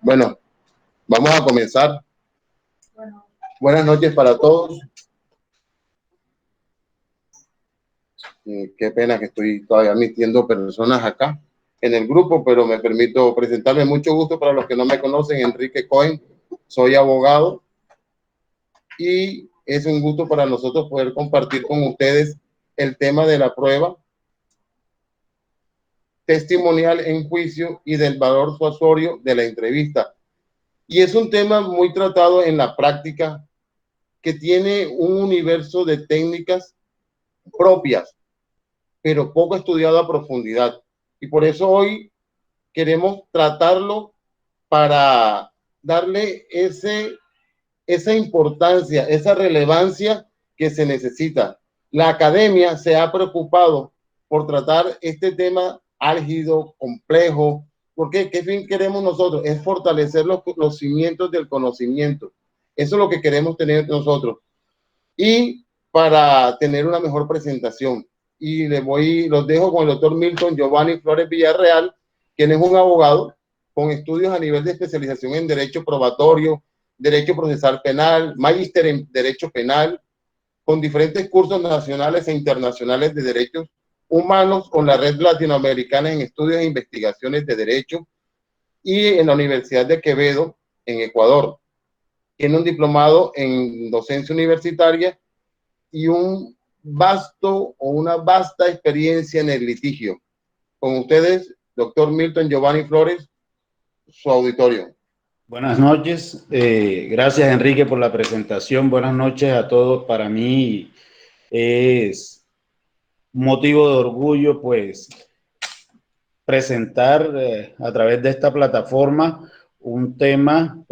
Bueno, vamos a comenzar. Buenas noches para todos. Qué pena que estoy todavía admitiendo personas acá en el grupo, pero me permito presentarme. Mucho gusto para los que no me conocen, Enrique Cohen. Soy abogado y es un gusto para nosotros poder compartir con ustedes el tema de la prueba testimonial en juicio y del valor suasorio de la entrevista. Y es un tema muy tratado en la práctica, que tiene un universo de técnicas propias, pero poco estudiado a profundidad. Y por eso hoy queremos tratarlo para darle esa importancia, esa relevancia que se necesita. La academia se ha preocupado por tratar este tema álgido, complejo. ¿Por qué? ¿Qué fin queremos nosotros? Es fortalecer los cimientos del conocimiento. Eso es lo que queremos tener nosotros. Y para tener una mejor presentación. Y los dejo con el doctor Milton Giovanni Flores Villarreal, quien es un abogado con estudios a nivel de especialización en Derecho Probatorio, Derecho Procesal Penal, Magíster en Derecho Penal, con diferentes cursos nacionales e internacionales de derechos humanos con la Red Latinoamericana en Estudios e Investigaciones de Derecho y en la Universidad de Quevedo, en Ecuador. Tiene un diplomado en docencia universitaria y una vasta experiencia en el litigio. Con ustedes, doctor Milton Giovanni Flores, su auditorio. Buenas noches, gracias Enrique por la presentación, buenas noches a todos. Para mí es motivo de orgullo pues presentar a través de esta plataforma un tema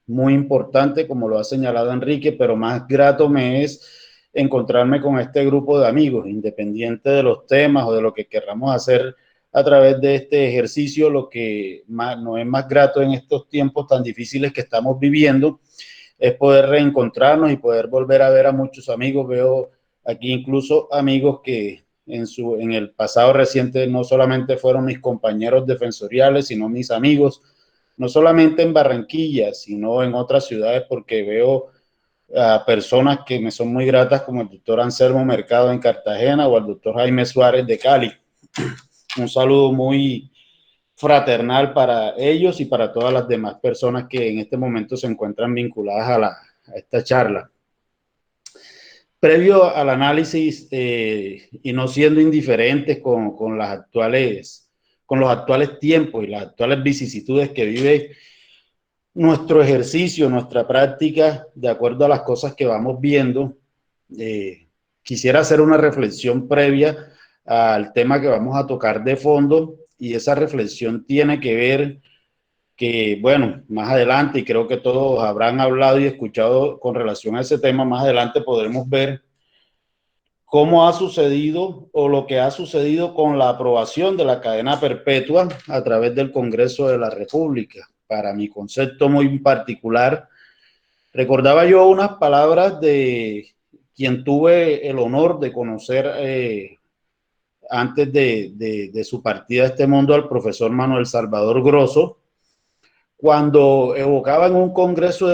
muy importante, como lo ha señalado Enrique, pero más grato me es encontrarme con este grupo de amigos, independiente de los temas o de lo que querramos hacer a través de este ejercicio. Lo que nos es más grato en estos tiempos tan difíciles que estamos viviendo es poder reencontrarnos y poder volver a ver a muchos amigos. Veo aquí incluso amigos que en el pasado reciente no solamente fueron mis compañeros defensoriales, sino mis amigos, no solamente en Barranquilla, sino en otras ciudades, porque veo a personas que me son muy gratas, como el doctor Anselmo Mercado en Cartagena o el doctor Jaime Suárez de Cali. Un saludo muy fraternal para ellos y para todas las demás personas que en este momento se encuentran vinculadas a esta charla. Previo al análisis y no siendo indiferentes con los actuales tiempos y las actuales vicisitudes que vive nuestro ejercicio, nuestra práctica, de acuerdo a las cosas que vamos viendo, quisiera hacer una reflexión previa al tema que vamos a tocar de fondo, y esa reflexión tiene que ver que, bueno, más adelante, y creo que todos habrán hablado y escuchado con relación a ese tema, más adelante podremos ver cómo ha sucedido o lo que ha sucedido con la aprobación de la cadena perpetua a través del Congreso de la República. Para mi concepto muy particular, recordaba yo unas palabras de quien tuve el honor de conocer antes de su partida a este mundo, al profesor Manuel Salvador Grosso, cuando evocaba en un congreso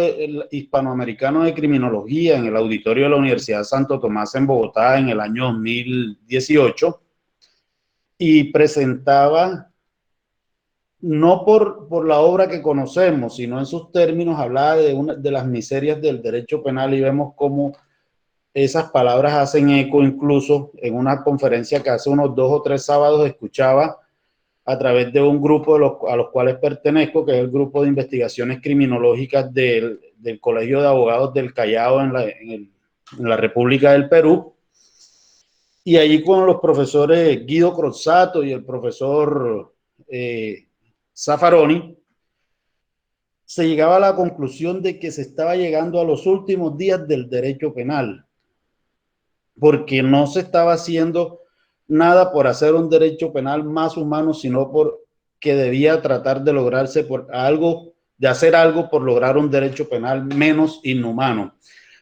hispanoamericano de criminología en el auditorio de la Universidad Santo Tomás en Bogotá en el año 2018, y presentaba, no por la obra que conocemos, sino en sus términos, hablaba de las miserias del derecho penal, y vemos cómo esas palabras hacen eco incluso en una conferencia que hace unos 2 o 3 sábados escuchaba a través de un grupo a los cuales pertenezco, que es el grupo de investigaciones criminológicas del Colegio de Abogados del Callao en la República del Perú. Y allí con los profesores Guido Crozzato y el profesor Zaffaroni, se llegaba a la conclusión de que se estaba llegando a los últimos días del derecho penal, porque no se estaba haciendo nada por hacer un derecho penal más humano, sino por que debía tratar de lograrse de hacer algo por lograr un derecho penal menos inhumano.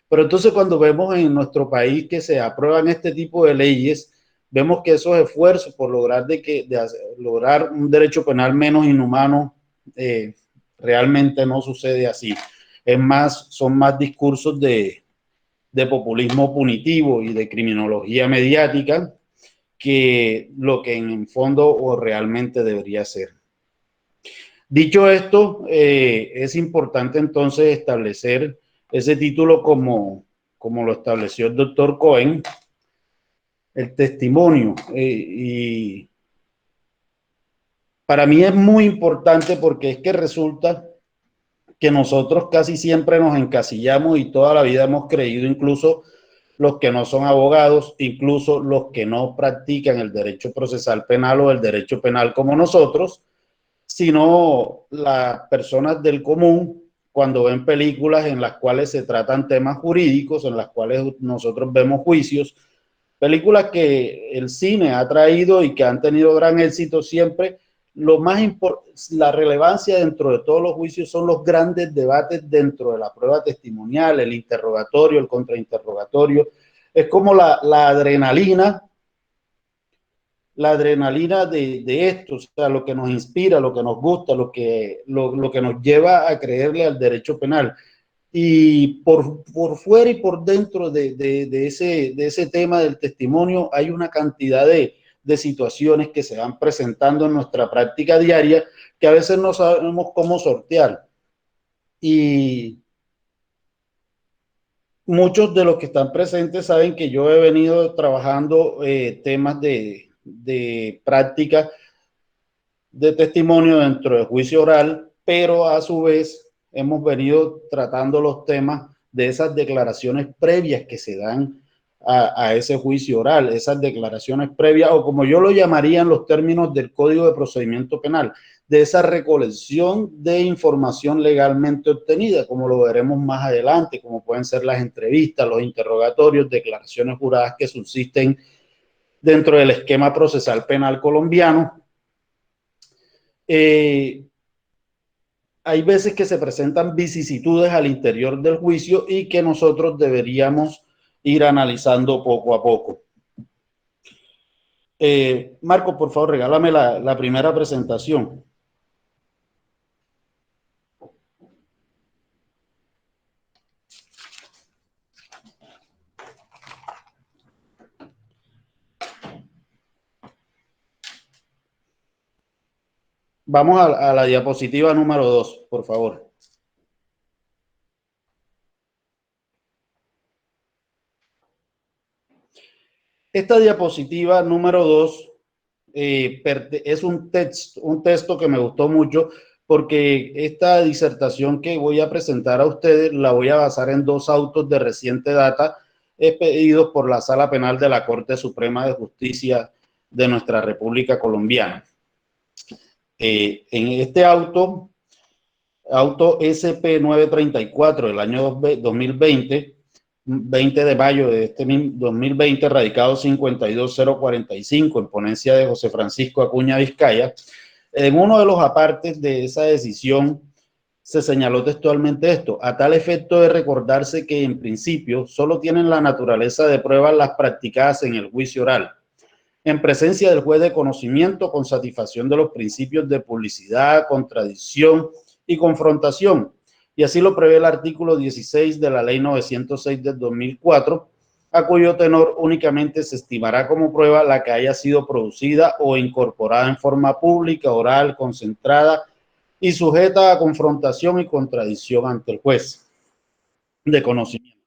Pero entonces, cuando vemos en nuestro país que se aprueban este tipo de leyes, vemos que esos esfuerzos por lograr lograr un derecho penal menos inhumano Realmente no sucede así. Es más, son más discursos de populismo punitivo y de criminología mediática que lo que en el fondo o realmente debería ser. Dicho esto, es importante entonces establecer ese título como lo estableció el doctor Cohen, el testimonio. Y para mí es muy importante porque es que resulta que nosotros casi siempre nos encasillamos y toda la vida hemos creído, incluso los que no son abogados, incluso los que no practican el derecho procesal penal o el derecho penal como nosotros, sino las personas del común, cuando ven películas en las cuales se tratan temas jurídicos, en las cuales nosotros vemos juicios, películas que el cine ha traído y que han tenido gran éxito siempre. La relevancia dentro de todos los juicios son los grandes debates dentro de la prueba testimonial, el interrogatorio, el contrainterrogatorio. Es como la adrenalina de esto, o sea, lo que nos inspira, lo que nos gusta, lo que nos lleva a creerle al derecho penal. Y por fuera y por dentro de ese tema del testimonio hay una cantidad de situaciones que se van presentando en nuestra práctica diaria que a veces no sabemos cómo sortear. Y muchos de los que están presentes saben que yo he venido trabajando temas de práctica de testimonio dentro del juicio oral, pero a su vez hemos venido tratando los temas de esas declaraciones previas que se dan a ese juicio oral, esas declaraciones previas, o como yo lo llamaría en los términos del Código de Procedimiento Penal, de esa recolección de información legalmente obtenida, como lo veremos más adelante, como pueden ser las entrevistas, los interrogatorios, declaraciones juradas que subsisten dentro del esquema procesal penal colombiano. Hay veces que se presentan vicisitudes al interior del juicio y que nosotros deberíamos ir analizando poco a poco. Marco, por favor, regálame la primera presentación. Vamos a la diapositiva número 2, por favor. Esta diapositiva número 2 es un texto que me gustó mucho porque esta disertación que voy a presentar a ustedes la voy a basar en 2 autos de reciente data expedidos por la Sala Penal de la Corte Suprema de Justicia de nuestra República Colombiana. En este auto SP 934 del año 2020, 20 de mayo de este 2020, radicado 52045 en ponencia de José Francisco Acuña Vizcaya, en uno de los apartes de esa decisión se señaló textualmente esto: a tal efecto de recordarse que en principio solo tienen la naturaleza de pruebas las practicadas en el juicio oral, en presencia del juez de conocimiento, con satisfacción de los principios de publicidad, contradicción y confrontación. Y así lo prevé el artículo 16 de la Ley 906 del 2004, a cuyo tenor únicamente se estimará como prueba la que haya sido producida o incorporada en forma pública, oral, concentrada y sujeta a confrontación y contradicción ante el juez de conocimiento.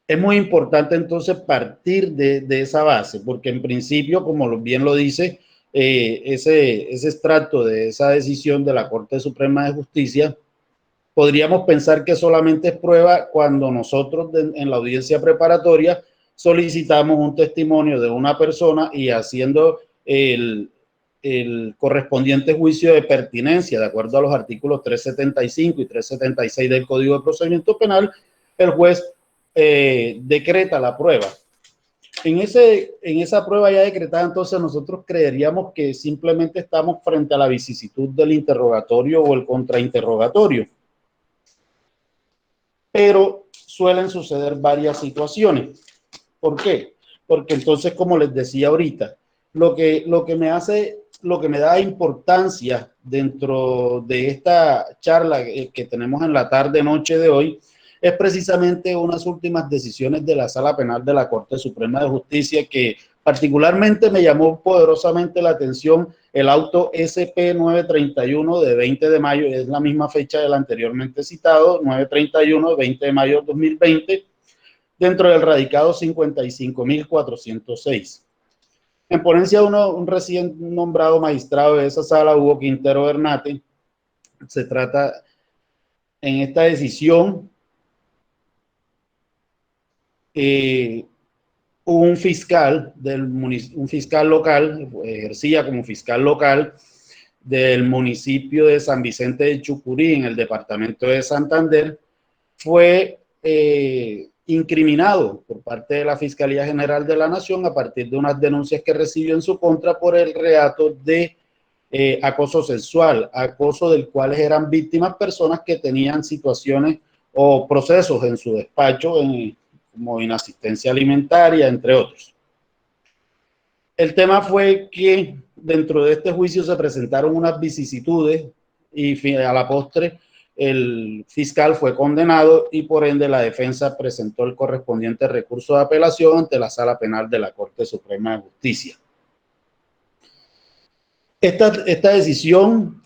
Es muy importante entonces partir de esa base, porque en principio, como bien lo dice ese extracto de esa decisión de la Corte Suprema de Justicia, podríamos pensar que solamente es prueba cuando nosotros en la audiencia preparatoria solicitamos un testimonio de una persona y haciendo el correspondiente juicio de pertinencia, de acuerdo a los artículos 375 y 376 del Código de Procedimiento Penal, el juez decreta la prueba. En esa prueba ya decretada, entonces nosotros creeríamos que simplemente estamos frente a la vicisitud del interrogatorio o el contrainterrogatorio. Pero suelen suceder varias situaciones. ¿Por qué? Porque entonces, como les decía ahorita, lo que me hace lo que me da importancia dentro de esta charla que tenemos en la tarde-noche de hoy es precisamente unas últimas decisiones de la Sala Penal de la Corte Suprema de Justicia que particularmente me llamó poderosamente la atención el auto SP 931 de 20 de mayo, es la misma fecha del anteriormente citado, 931 de 20 de mayo de 2020, dentro del radicado 55.406. En ponencia un recién nombrado magistrado de esa sala, Hugo Quintero Bernate, se trata en esta decisión un fiscal local, ejercía como fiscal local del municipio de San Vicente de Chucurí, en el departamento de Santander, fue incriminado por parte de la Fiscalía General de la Nación a partir de unas denuncias que recibió en su contra por el reato de acoso sexual, acoso del cual eran víctimas personas que tenían situaciones o procesos en su despacho como inasistencia alimentaria, entre otros. El tema fue que dentro de este juicio se presentaron unas vicisitudes y a la postre el fiscal fue condenado y por ende la defensa presentó el correspondiente recurso de apelación ante la Sala Penal de la Corte Suprema de Justicia. Esta decisión,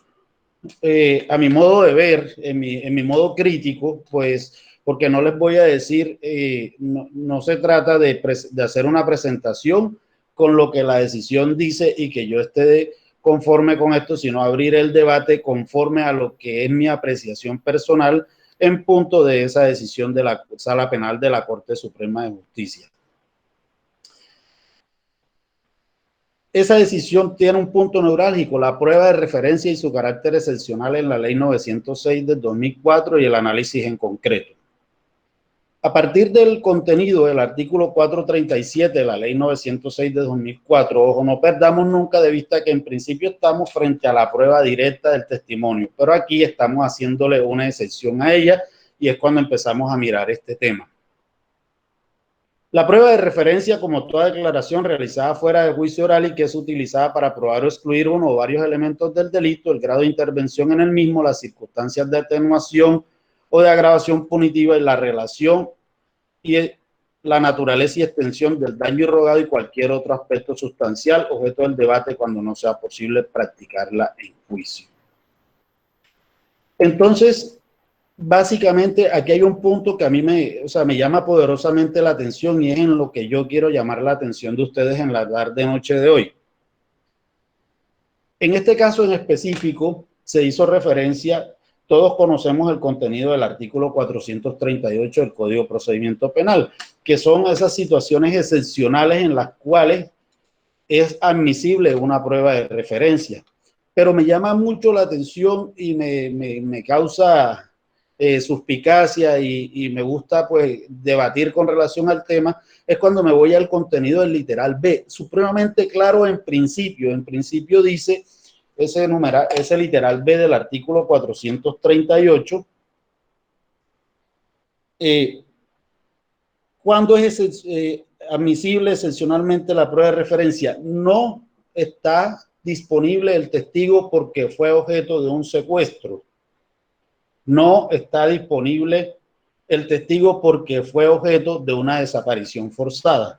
a mi modo de ver, en mi modo crítico, pues, porque no les voy a decir, no se trata de hacer una presentación con lo que la decisión dice y que yo esté conforme con esto, sino abrir el debate conforme a lo que es mi apreciación personal en punto de esa decisión de la Sala Penal de la Corte Suprema de Justicia. Esa decisión tiene un punto neurálgico, la prueba de referencia y su carácter excepcional en la Ley 906 del 2004 y el análisis en concreto. A partir del contenido del artículo 437 de la Ley 906 de 2004, ojo, no perdamos nunca de vista que en principio estamos frente a la prueba directa del testimonio, pero aquí estamos haciéndole una excepción a ella y es cuando empezamos a mirar este tema. La prueba de referencia, como toda declaración realizada fuera de juicio oral y que es utilizada para probar o excluir uno o varios elementos del delito, el grado de intervención en el mismo, las circunstancias de atenuación o de agravación punitiva y la relación y la naturaleza y extensión del daño irrogado y cualquier otro aspecto sustancial objeto del debate cuando no sea posible practicarla en juicio. Entonces, básicamente aquí hay un punto que a mí me llama poderosamente la atención y es en lo que yo quiero llamar la atención de ustedes en la tarde-noche de hoy. En este caso en específico se hizo referencia, todos conocemos el contenido del artículo 438 del Código de Procedimiento Penal, que son esas situaciones excepcionales en las cuales es admisible una prueba de referencia. Pero me llama mucho la atención y me causa suspicacia y me gusta pues debatir con relación al tema, es cuando me voy al contenido del literal B, supremamente claro en principio dice ese literal B del artículo 438, ¿cuándo es admisible excepcionalmente la prueba de referencia? No está disponible el testigo porque fue objeto de un secuestro. No está disponible el testigo porque fue objeto de una desaparición forzada.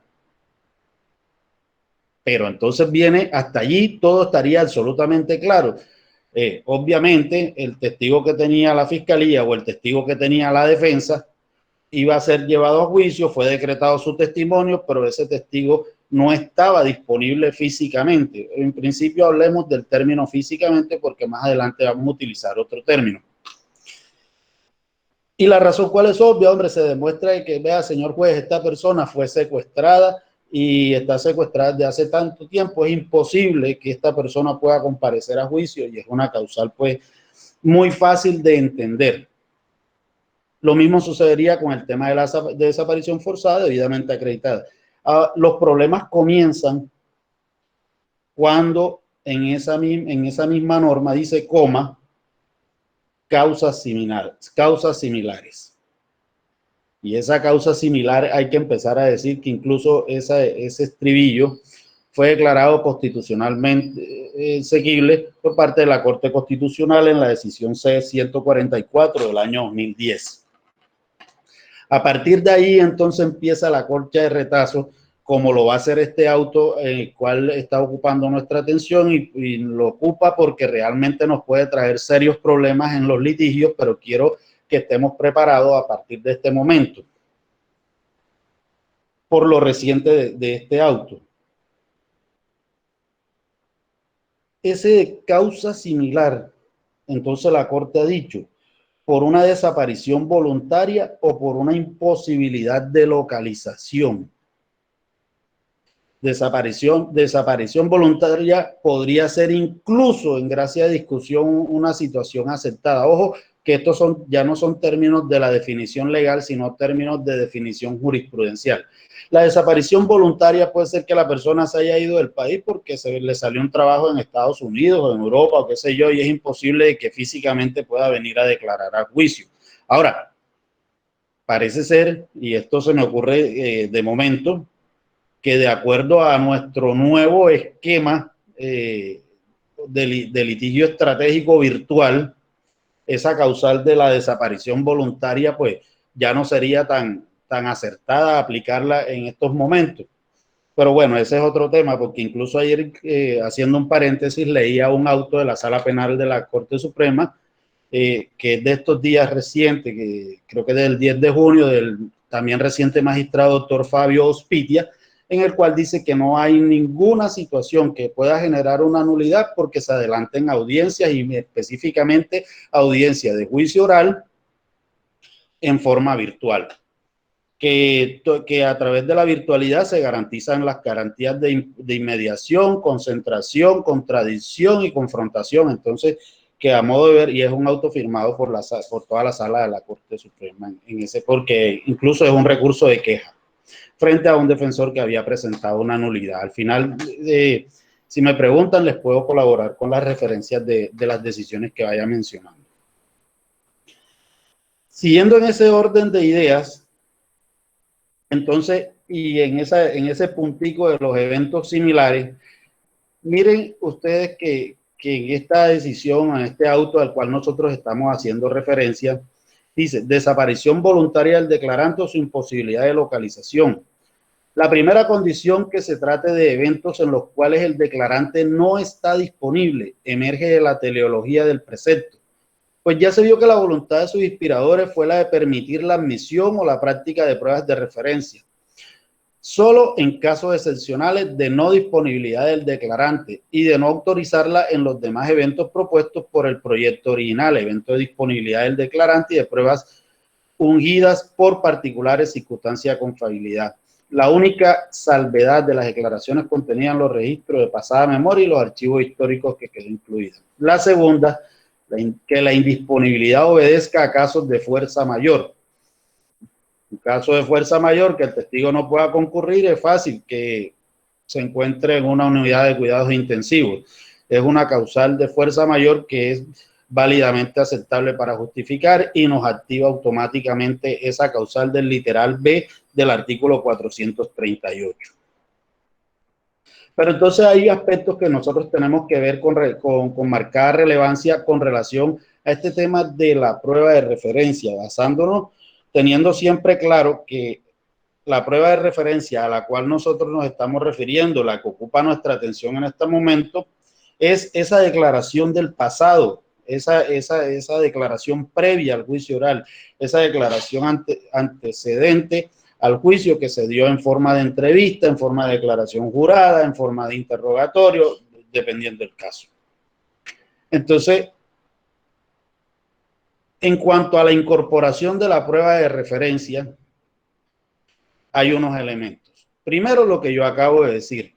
Pero entonces viene hasta allí, todo estaría absolutamente claro. Obviamente, el testigo que tenía la fiscalía o el testigo que tenía la defensa iba a ser llevado a juicio, fue decretado su testimonio, pero ese testigo no estaba disponible físicamente. En principio hablemos del término físicamente porque más adelante vamos a utilizar otro término. Y la razón cuál es obvia, hombre, se demuestra que, vea, señor juez, esta persona fue secuestrada y está secuestrada desde hace tanto tiempo, es imposible que esta persona pueda comparecer a juicio y es una causal pues muy fácil de entender. Lo mismo sucedería con el tema de la desaparición forzada debidamente acreditada. Los problemas comienzan cuando en esa misma norma dice coma, causas similares. Y esa causa similar hay que empezar a decir que incluso ese estribillo fue declarado constitucionalmente exequible por parte de la Corte Constitucional en la decisión C-144 del año 2010. A partir de ahí, entonces, empieza la corcha de retazo, como lo va a hacer este auto, el cual está ocupando nuestra atención y lo ocupa porque realmente nos puede traer serios problemas en los litigios, pero quiero que estemos preparados a partir de este momento, por lo reciente de este auto. Ese causa similar, entonces la Corte ha dicho, por una desaparición voluntaria o por una imposibilidad de localización. Desaparición voluntaria podría ser incluso, en gracia de discusión, una situación aceptada. Ojo, que estos ya no son términos de la definición legal, sino términos de definición jurisprudencial. La desaparición voluntaria puede ser que la persona se haya ido del país porque le salió un trabajo en Estados Unidos o en Europa o qué sé yo, y es imposible que físicamente pueda venir a declarar a juicio. Ahora, parece ser, y esto se me ocurre de momento, que de acuerdo a nuestro nuevo esquema de litigio estratégico virtual, esa causal de la desaparición voluntaria, pues ya no sería tan acertada aplicarla en estos momentos. Pero bueno, ese es otro tema, porque incluso ayer, haciendo un paréntesis, leía un auto de la Sala Penal de la Corte Suprema, que es de estos días recientes, que creo que es del 10 de junio, del también reciente magistrado doctor Fabio Ospitia, en el cual dice que no hay ninguna situación que pueda generar una nulidad porque se adelanten audiencias y específicamente audiencia de juicio oral en forma virtual. Que a través de la virtualidad se garantizan las garantías de inmediación, concentración, contradicción y confrontación. Entonces, que a modo de ver, y es un auto firmado por toda la sala de la Corte Suprema, porque incluso es un recurso de queja frente a un defensor que había presentado una nulidad. Al final, si me preguntan, les puedo colaborar con las referencias de las decisiones que vaya mencionando. Siguiendo en ese orden de ideas, entonces, y en ese puntico de los eventos similares, miren ustedes que en esta decisión, en este auto al cual nosotros estamos haciendo referencia, dice desaparición voluntaria del declarante o su imposibilidad de localización. La primera condición que se trate de eventos en los cuales el declarante no está disponible emerge de la teleología del precepto. Pues ya se vio que la voluntad de sus inspiradores fue la de permitir la admisión o la práctica de pruebas de referencia, solo en casos excepcionales de no disponibilidad del declarante y de no autorizarla en los demás eventos propuestos por el proyecto original, evento de disponibilidad del declarante y de pruebas ungidas por particulares circunstancias de confiabilidad. La única salvedad de las declaraciones contenidas en los registros de pasada memoria y los archivos históricos que quedó incluida. La segunda, que la indisponibilidad obedezca a casos de fuerza mayor. En caso de fuerza mayor, que el testigo no pueda concurrir, es fácil que se encuentre en una unidad de cuidados intensivos. Es una causal de fuerza mayor que es válidamente aceptable para justificar y nos activa automáticamente esa causal del literal B del artículo 438. Pero entonces hay aspectos que nosotros tenemos que ver con marcada relevancia con relación a este tema de la prueba de referencia, basándonos, teniendo siempre claro que la prueba de referencia a la cual nosotros nos estamos refiriendo, la que ocupa nuestra atención en este momento, es esa declaración del pasado, esa declaración previa al juicio oral, esa declaración antecedente al juicio que se dio en forma de entrevista, en forma de declaración jurada, en forma de interrogatorio, dependiendo del caso. Entonces, en cuanto a la incorporación de la prueba de referencia, hay unos elementos. Primero, lo que yo acabo de decir.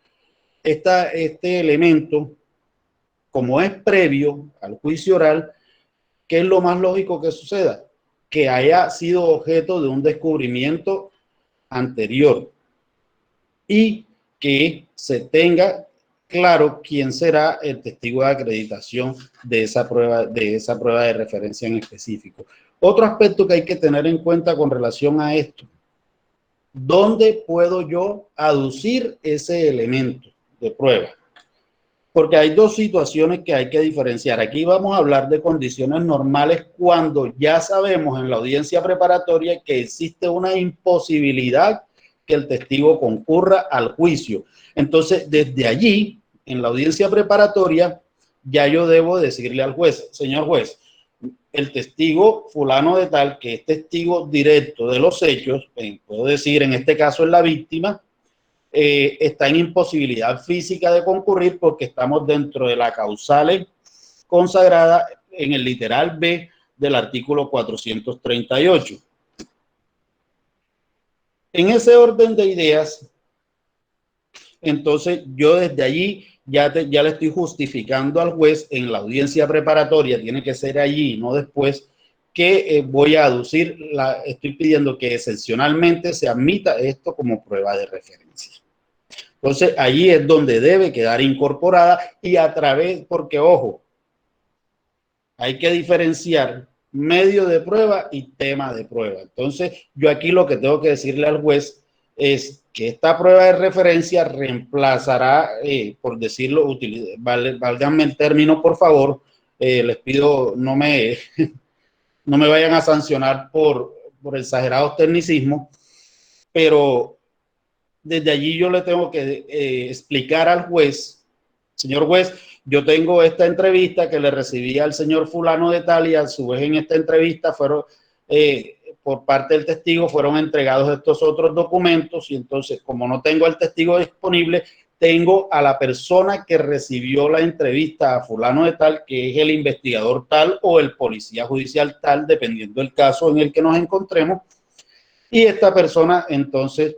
Este elemento, como es previo al juicio oral, ¿qué es lo más lógico que suceda? Que haya sido objeto de un descubrimiento anterior y que se tenga claro quién será el testigo de acreditación de esa prueba de referencia en específico. Otro aspecto que hay que tener en cuenta con relación a esto: ¿dónde puedo yo aducir ese elemento? de prueba. Porque hay dos situaciones que hay que diferenciar. Aquí vamos a hablar de condiciones normales cuando ya sabemos en la audiencia preparatoria que existe una imposibilidad que el testigo concurra al juicio. Entonces, desde allí, en la audiencia preparatoria, ya yo debo decirle al juez, señor juez, el testigo fulano de tal, que es testigo directo de los hechos, puedo decir en este caso es la víctima, está en imposibilidad física de concurrir porque estamos dentro de la causal consagrada en el literal B del artículo 438. En ese orden de ideas, entonces yo desde allí ya le estoy justificando al juez en la audiencia preparatoria, tiene que ser allí, no después, que voy a aducir, estoy pidiendo que excepcionalmente se admita esto como prueba de referencia. Entonces, allí es donde debe quedar incorporada y a través, porque ojo, hay que diferenciar medio de prueba y tema de prueba. Entonces, yo aquí lo que tengo que decirle al juez es que esta prueba de referencia reemplazará, por decirlo, válganme el término, por favor, les pido, no me vayan a sancionar por exagerados tecnicismos, pero desde allí yo le tengo que explicar al juez, señor juez, yo tengo esta entrevista que le recibí al señor fulano de tal y a su vez en esta entrevista fueron, por parte del testigo, fueron entregados estos otros documentos y entonces como no tengo el testigo disponible, tengo a la persona que recibió la entrevista a fulano de tal, que es el investigador tal o el policía judicial tal, dependiendo del caso en el que nos encontremos, y esta persona entonces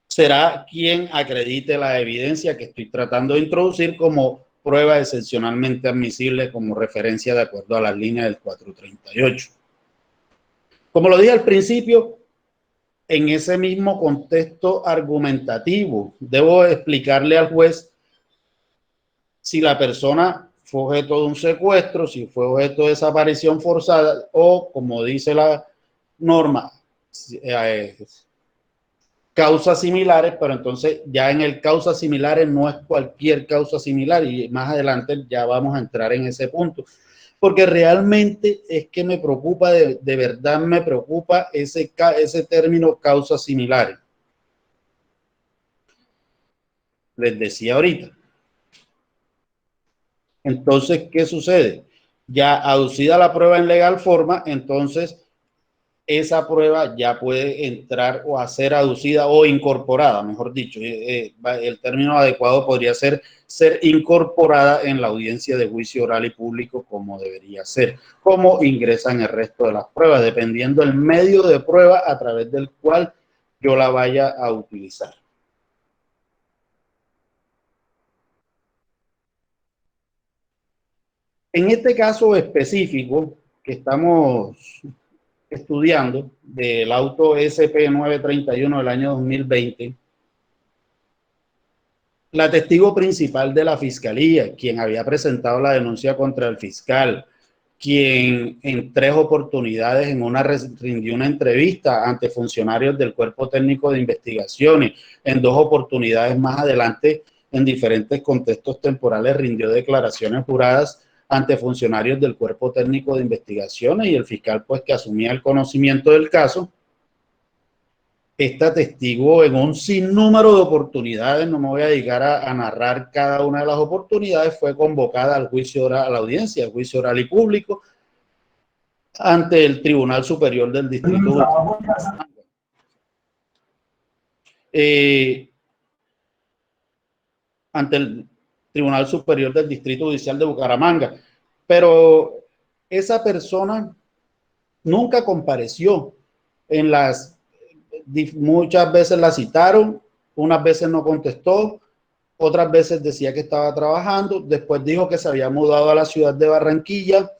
será quien acredite la evidencia que estoy tratando de introducir como prueba excepcionalmente admisible como referencia de acuerdo a las líneas del 438. Como lo dije al principio, en ese mismo contexto argumentativo, debo explicarle al juez si la persona fue objeto de un secuestro, si fue objeto de desaparición forzada o, como dice la norma, causas similares, pero entonces ya en el causas similares no es cualquier causa similar y más adelante ya vamos a entrar en ese punto, porque realmente es que me preocupa, de verdad me preocupa ese término causas similares. Les decía ahorita. Entonces, ¿qué sucede? Ya aducida la prueba en legal forma, entonces esa prueba ya puede entrar o a ser aducida o incorporada, mejor dicho. El término adecuado podría ser incorporada en la audiencia de juicio oral y público como debería ser, como ingresan el resto de las pruebas, dependiendo del medio de prueba a través del cual yo la vaya a utilizar. En este caso específico que estamos estudiando del auto SP931 del año 2020, la testigo principal de la fiscalía, quien había presentado la denuncia contra el fiscal, quien en 3 oportunidades en una rindió una entrevista ante funcionarios del Cuerpo Técnico de Investigaciones, en 2 oportunidades más adelante en diferentes contextos temporales rindió declaraciones juradas ante funcionarios del Cuerpo Técnico de Investigaciones y el fiscal pues que asumía el conocimiento del caso. Esta testigo en un sinnúmero de oportunidades, no me voy a dedicar a narrar cada una de las oportunidades, fue convocada al juicio oral, a la audiencia, al juicio oral y público, ante el Tribunal Superior del Distrito. Ante el Tribunal Superior del Distrito Judicial de Bucaramanga. Pero esa persona nunca compareció en muchas veces la citaron, unas veces no contestó, otras veces decía que estaba trabajando, después dijo que se había mudado a la ciudad de Barranquilla,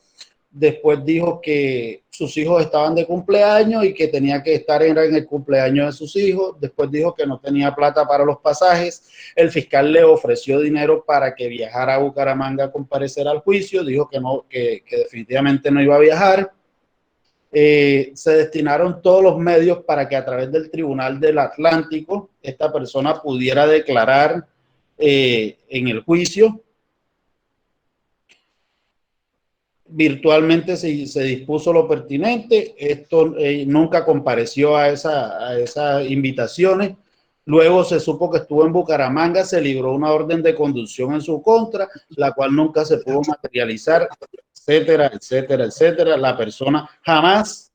después dijo que sus hijos estaban de cumpleaños y que tenía que estar en el cumpleaños de sus hijos, después dijo que no tenía plata para los pasajes, el fiscal le ofreció dinero para que viajara a Bucaramanga a comparecer al juicio, dijo que no, que definitivamente no iba a viajar. Se destinaron todos los medios para que a través del Tribunal del Atlántico esta persona pudiera declarar en el juicio. Virtualmente se dispuso lo pertinente. Esto nunca compareció a esas invitaciones. Luego se supo que estuvo en Bucaramanga, se libró una orden de conducción en su contra, la cual nunca se pudo materializar, etcétera, etcétera, etcétera. La persona jamás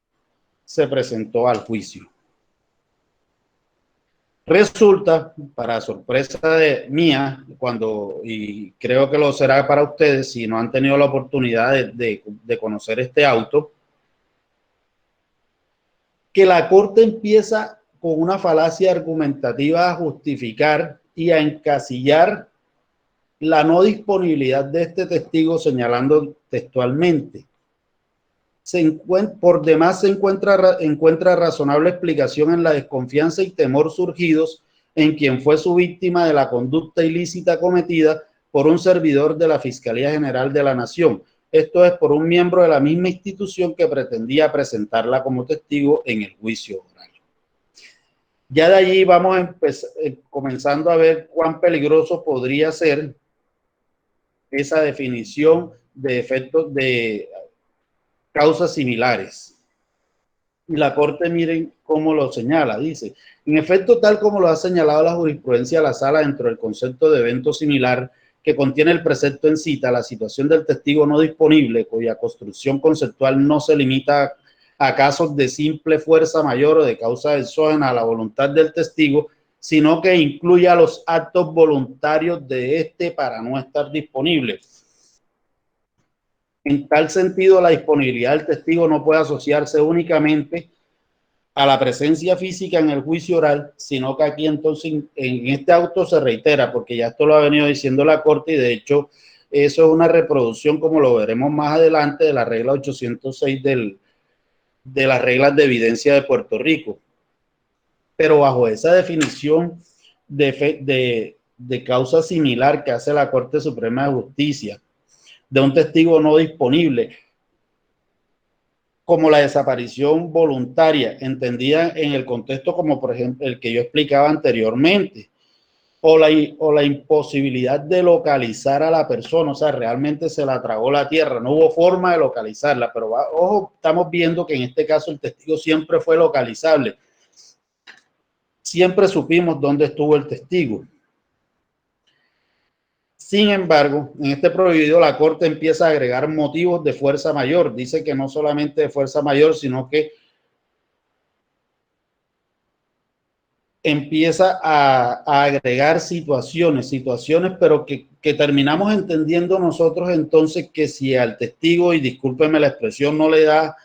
se presentó al juicio. Resulta, para sorpresa mía, y creo que lo será para ustedes si no han tenido la oportunidad de conocer este auto, que la Corte empieza con una falacia argumentativa a justificar y a encasillar la no disponibilidad de este testigo, señalando textualmente: por demás se encuentra razonable explicación en la desconfianza y temor surgidos en quien fue su víctima de la conducta ilícita cometida por un servidor de la Fiscalía General de la Nación. Esto es, por un miembro de la misma institución que pretendía presentarla como testigo en el juicio oral. Ya de allí vamos comenzando a ver cuán peligroso podría ser esa definición de efectos de causas similares. Y la Corte, miren cómo lo señala, dice: en efecto, tal como lo ha señalado la jurisprudencia de la Sala dentro del concepto de evento similar que contiene el precepto en cita, la situación del testigo no disponible, cuya construcción conceptual no se limita a casos de simple fuerza mayor o de causa exógena a la voluntad del testigo, sino que incluye a los actos voluntarios de éste para no estar disponible. En tal sentido, la disponibilidad del testigo no puede asociarse únicamente a la presencia física en el juicio oral, sino que aquí entonces en este auto se reitera, porque ya esto lo ha venido diciendo la Corte, y de hecho eso es una reproducción, como lo veremos más adelante, de la regla 806 de las reglas de evidencia de Puerto Rico. Pero bajo esa definición de causa similar que hace la Corte Suprema de Justicia, de un testigo no disponible, como la desaparición voluntaria, entendida en el contexto como por ejemplo el que yo explicaba anteriormente, o la imposibilidad de localizar a la persona, o sea, realmente se la tragó la tierra, no hubo forma de localizarla, pero ojo, estamos viendo que en este caso el testigo siempre fue localizable, siempre supimos dónde estuvo el testigo. Sin embargo, en este prohibido la Corte empieza a agregar motivos de fuerza mayor. Dice que no solamente de fuerza mayor, sino que empieza a agregar situaciones, pero que terminamos entendiendo nosotros entonces que si al testigo, y discúlpeme la expresión, no le da,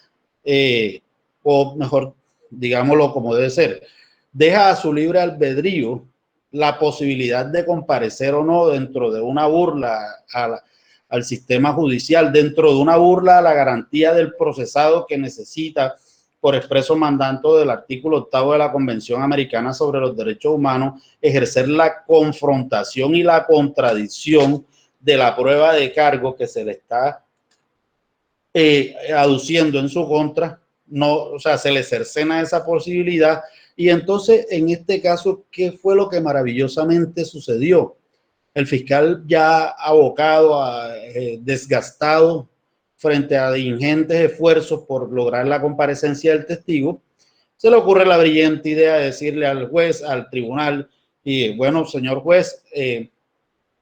o mejor, digámoslo como debe ser, deja a su libre albedrío la posibilidad de comparecer o no dentro de una burla al sistema judicial, dentro de una burla a la garantía del procesado que necesita, por expreso mandato del artículo 8 de la Convención Americana sobre los Derechos Humanos, ejercer la confrontación y la contradicción de la prueba de cargo que se le está aduciendo en su contra. No, o sea, se le cercena esa posibilidad. Y entonces, en este caso, ¿qué fue lo que maravillosamente sucedió? El fiscal, ya abocado, desgastado frente a ingentes esfuerzos por lograr la comparecencia del testigo, se le ocurre la brillante idea de decirle al juez, al tribunal: y bueno, señor juez,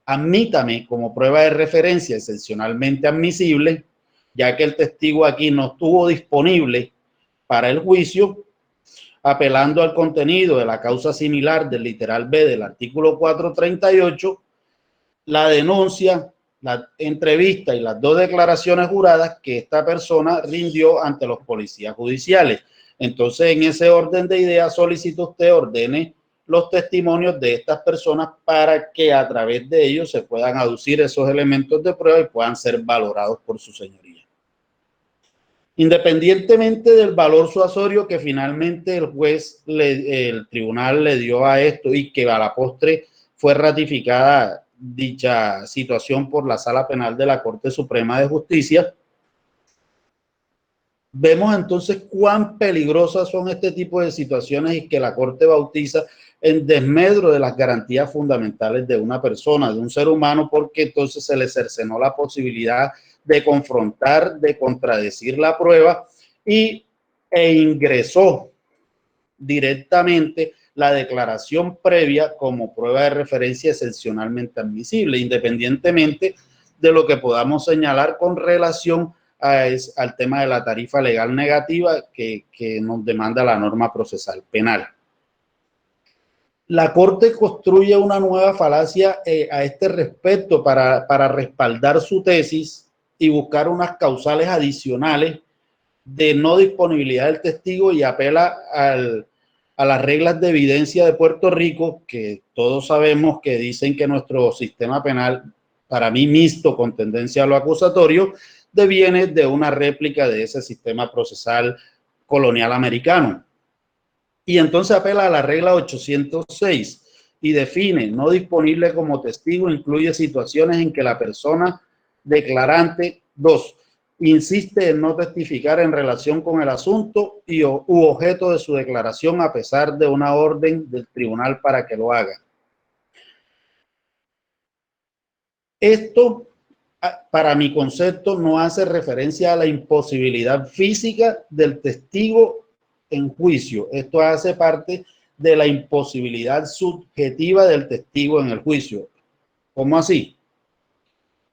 admítame como prueba de referencia excepcionalmente admisible, ya que el testigo aquí no estuvo disponible para el juicio, apelando al contenido de la causa similar del literal B del artículo 438, la denuncia, la entrevista y las dos declaraciones juradas que esta persona rindió ante los policías judiciales. Entonces, en ese orden de ideas, solicito usted ordene los testimonios de estas personas para que a través de ellos se puedan aducir esos elementos de prueba y puedan ser valorados por su señoría. Independientemente del valor suasorio que finalmente el tribunal le dio a esto, y que a la postre fue ratificada dicha situación por la Sala Penal de la Corte Suprema de Justicia, Vemos entonces cuán peligrosas son este tipo de situaciones y que la Corte bautiza en desmedro de las garantías fundamentales de una persona, de un ser humano, porque entonces se le cercenó la posibilidad de confrontar, de contradecir la prueba e ingresó directamente la declaración previa como prueba de referencia excepcionalmente admisible, independientemente de lo que podamos señalar con relación al tema de la tarifa legal negativa que nos demanda la norma procesal penal. La Corte construye una nueva falacia a este respecto para respaldar su tesis y buscar unas causales adicionales de no disponibilidad del testigo y apela a las reglas de evidencia de Puerto Rico, que todos sabemos que dicen que nuestro sistema penal, para mí mixto con tendencia a lo acusatorio, deviene de una réplica de ese sistema procesal colonial americano. Y entonces apela a la regla 806 y define no disponible como testigo, incluye situaciones en que la persona declarante, 2, insiste en no testificar en relación con el asunto u objeto de su declaración a pesar de una orden del tribunal para que lo haga. Esto, para mi concepto, no hace referencia a la imposibilidad física del testigo en juicio. Esto hace parte de la imposibilidad subjetiva del testigo en el juicio. ¿Cómo así?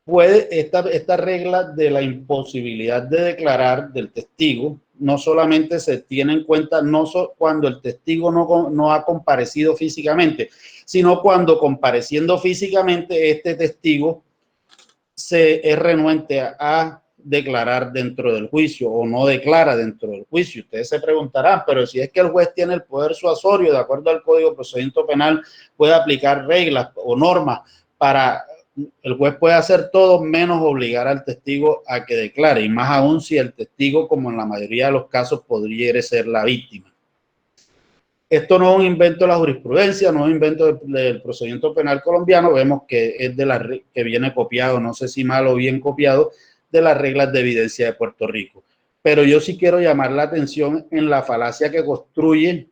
Puede esta regla de la imposibilidad de declarar del testigo no solamente se tiene en cuenta cuando el testigo no ha comparecido físicamente, sino cuando compareciendo físicamente este testigo es renuente a declarar dentro del juicio o no declara dentro del juicio. Ustedes se preguntarán, pero si es que el juez tiene el poder suasorio, de acuerdo al Código de Procedimiento Penal, puede aplicar reglas o normas para... El juez puede hacer todo menos obligar al testigo a que declare, y más aún si el testigo, como en la mayoría de los casos, podría ser la víctima. Esto no es un invento de la jurisprudencia, no es un invento del procedimiento penal colombiano. Vemos que es que viene copiado, no sé si mal o bien copiado, de las reglas de evidencia de Puerto Rico. Pero yo sí quiero llamar la atención en la falacia que construye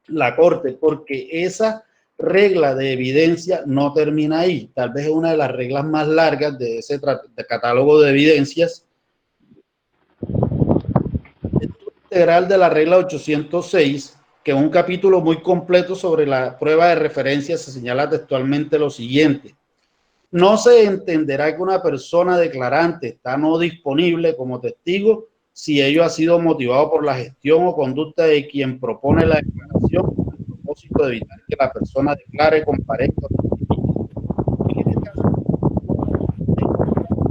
la Corte, porque esa regla de evidencia no termina ahí. Tal vez es una de las reglas más largas de ese catálogo de evidencias. El integral de la regla 806, que es un capítulo muy completo sobre la prueba de referencia, se señala textualmente lo siguiente: no se entenderá que una persona declarante está no disponible como testigo si ello ha sido motivado por la gestión o conducta de quien propone la declaración con el propósito de evitar que la persona declare, comparezca. En este caso,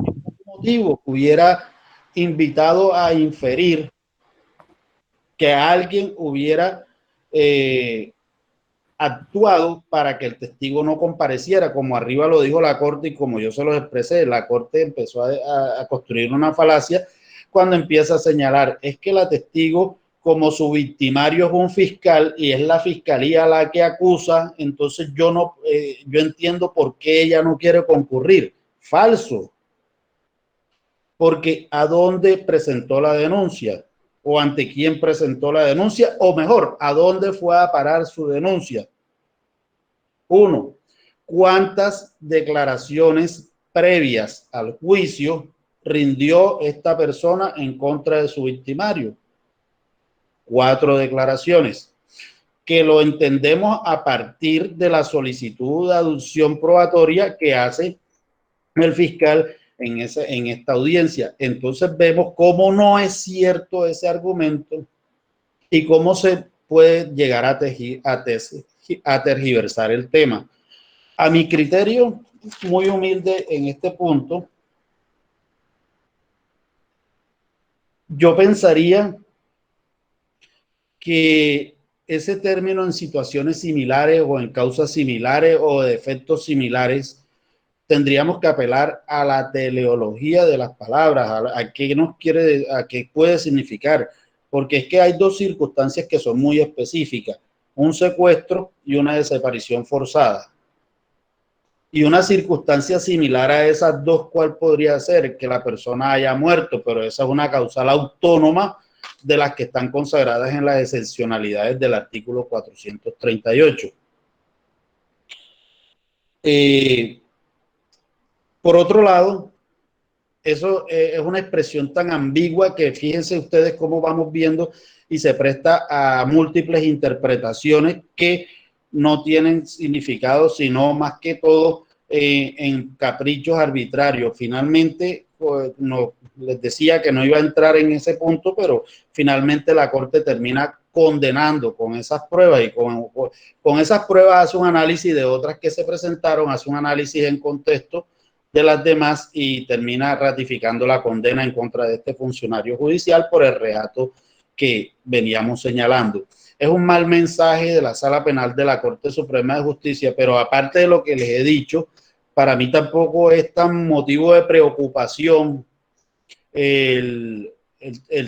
ningún motivo hubiera invitado a inferir que alguien hubiera actuado para que el testigo no compareciera, como arriba lo dijo la Corte y como yo se los expresé. La Corte empezó a construir una falacia cuando empieza a señalar, es que la testigo, como su victimario es un fiscal y es la fiscalía la que acusa, entonces yo entiendo por qué ella no quiere concurrir. Falso. Porque ¿a dónde presentó la denuncia? ¿O ante quién presentó la denuncia? O mejor, ¿a dónde fue a parar su denuncia? 1. ¿Cuántas declaraciones previas al juicio rindió esta persona en contra de su victimario? 4 declaraciones, que lo entendemos a partir de la solicitud de aducción probatoria que hace el fiscal en esta audiencia. Entonces vemos cómo no es cierto ese argumento y cómo se puede llegar a tergiversar el tema. A mi criterio, muy humilde en este punto, yo pensaría que ese término en situaciones similares o en causas similares o de efectos similares, tendríamos que apelar a la teleología de las palabras, a qué puede significar, porque es que hay dos circunstancias que son muy específicas: un secuestro y una desaparición forzada. Y una circunstancia similar a esas dos, ¿cuál podría ser? Que la persona haya muerto, pero esa es una causal autónoma de las que están consagradas en las excepcionalidades del artículo 438. Por otro lado, eso es una expresión tan ambigua que fíjense ustedes cómo vamos viendo y se presta a múltiples interpretaciones que no tienen significado, sino más que todo en caprichos arbitrarios. Finalmente, pues, no, les decía que no iba a entrar en ese punto, pero finalmente la Corte termina condenando con esas pruebas y con esas pruebas hace un análisis de otras que se presentaron, hace un análisis en contexto de las demás y termina ratificando la condena en contra de este funcionario judicial por el reato que veníamos señalando. Es un mal mensaje de la Sala Penal de la Corte Suprema de Justicia, pero aparte de lo que les he dicho, para mí tampoco es tan motivo de preocupación el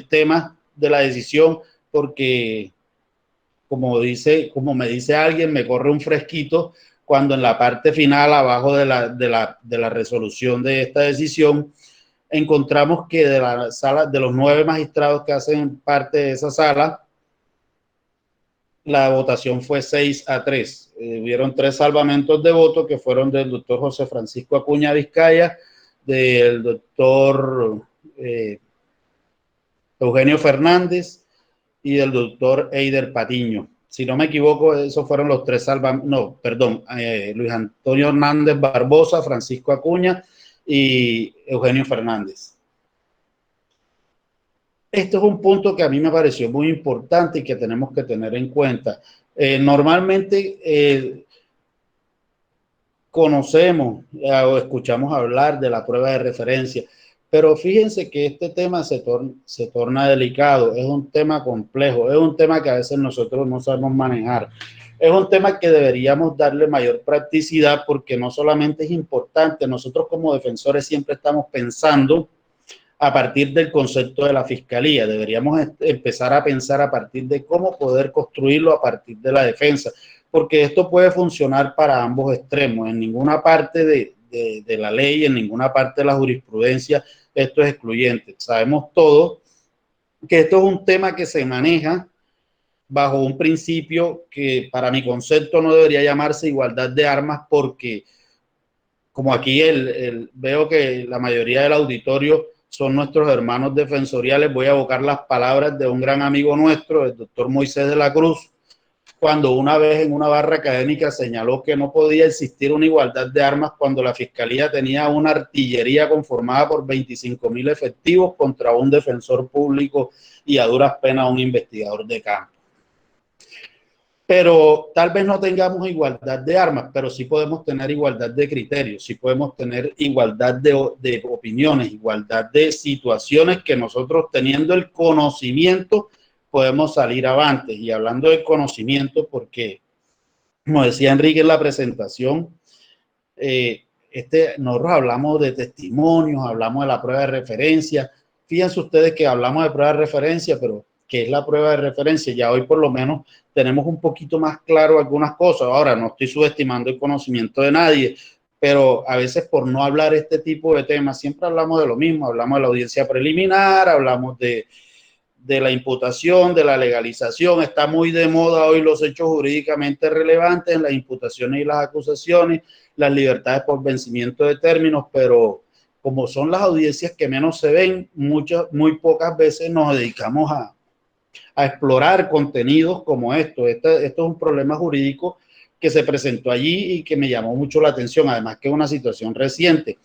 tema de la decisión, porque como me dice alguien, me corre un fresquito cuando en la parte final, abajo de la resolución de esta decisión, encontramos que de la sala, de los 9 magistrados que hacen parte de esa sala, la votación fue 6-3. Hubieron 3 salvamentos de voto que fueron del doctor José Francisco Acuña Vizcaya, del doctor Eugenio Fernández y del doctor Eider Patiño. Si no me equivoco, esos fueron los 3 salvamentos. No, perdón, Luis Antonio Hernández Barbosa, Francisco Acuña y Eugenio Fernández. Esto es un punto que a mí me pareció muy importante y que tenemos que tener en cuenta. Normalmente conocemos o escuchamos hablar de la prueba de referencia, pero fíjense que este tema se torna delicado, es un tema complejo, es un tema que a veces nosotros no sabemos manejar. Es un tema que deberíamos darle mayor practicidad porque no solamente es importante, nosotros como defensores siempre estamos pensando a partir del concepto de la fiscalía, deberíamos empezar a pensar a partir de cómo poder construirlo a partir de la defensa, porque esto puede funcionar para ambos extremos. En ninguna parte de la ley, en ninguna parte de la jurisprudencia esto es excluyente. Sabemos todos que esto es un tema que se maneja bajo un principio que para mi concepto no debería llamarse igualdad de armas, porque como aquí veo que la mayoría del auditorio son nuestros hermanos defensoriales, voy a evocar las palabras de un gran amigo nuestro, el doctor Moisés de la Cruz, cuando una vez en una barra académica señaló que no podía existir una igualdad de armas cuando la fiscalía tenía una artillería conformada por 25.000 efectivos contra un defensor público y a duras penas un investigador de campo. Pero tal vez no tengamos igualdad de armas, pero sí podemos tener igualdad de criterios, sí podemos tener igualdad de opiniones, igualdad de situaciones que nosotros teniendo el conocimiento podemos salir avante. Y hablando de conocimiento, porque como decía Enrique en la presentación, nosotros hablamos de testimonios, hablamos de la prueba de referencia. Fíjense ustedes que hablamos de prueba de referencia, pero ¿qué es la prueba de referencia? Ya hoy por lo menos tenemos un poquito más claro algunas cosas. Ahora, no estoy subestimando el conocimiento de nadie, pero a veces por no hablar este tipo de temas, siempre hablamos de lo mismo, hablamos de la audiencia preliminar, hablamos de la imputación, de la legalización. Está muy de moda hoy los hechos jurídicamente relevantes, las imputaciones y las acusaciones, las libertades por vencimiento de términos, pero como son las audiencias que menos se ven, muy pocas veces nos dedicamos a explorar contenidos como esto. Esto es un problema jurídico que se presentó allí y que me llamó mucho la atención, además que es una situación reciente,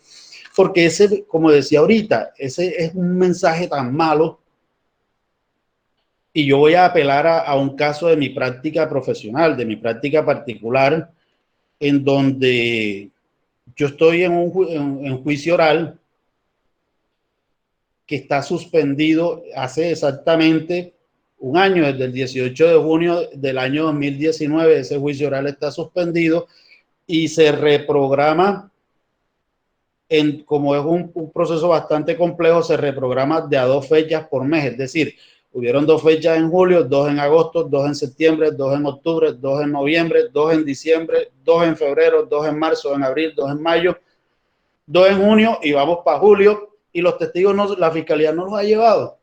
porque ese, como decía ahorita, ese es un mensaje tan malo. Y yo voy a apelar a un caso de mi práctica profesional, de mi práctica particular, en donde yo estoy en juicio oral que está suspendido hace exactamente un año, desde el 18 de junio del año 2019, ese juicio oral está suspendido y se reprograma, como es un proceso bastante complejo, se reprograma de a 2 fechas por mes, es decir, hubieron 2 fechas en julio, 2 en agosto, 2 en septiembre, 2 en octubre, 2 en noviembre, 2 en diciembre, 2 en febrero, 2 en marzo, 2 en abril, 2 en mayo, 2 en junio y vamos para julio, y los testigos la fiscalía no los ha llevado.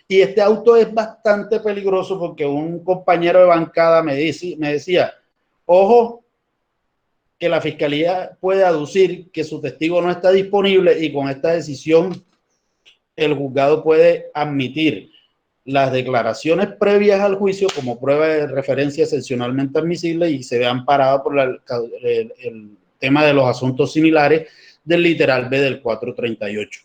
Y este auto es bastante peligroso porque un compañero de bancada me decía, ojo, que la fiscalía puede aducir que su testigo no está disponible y con esta decisión el juzgado puede admitir las declaraciones previas al juicio como prueba de referencia excepcionalmente admisible y se ve amparado por el tema de los asuntos similares del literal B del 438.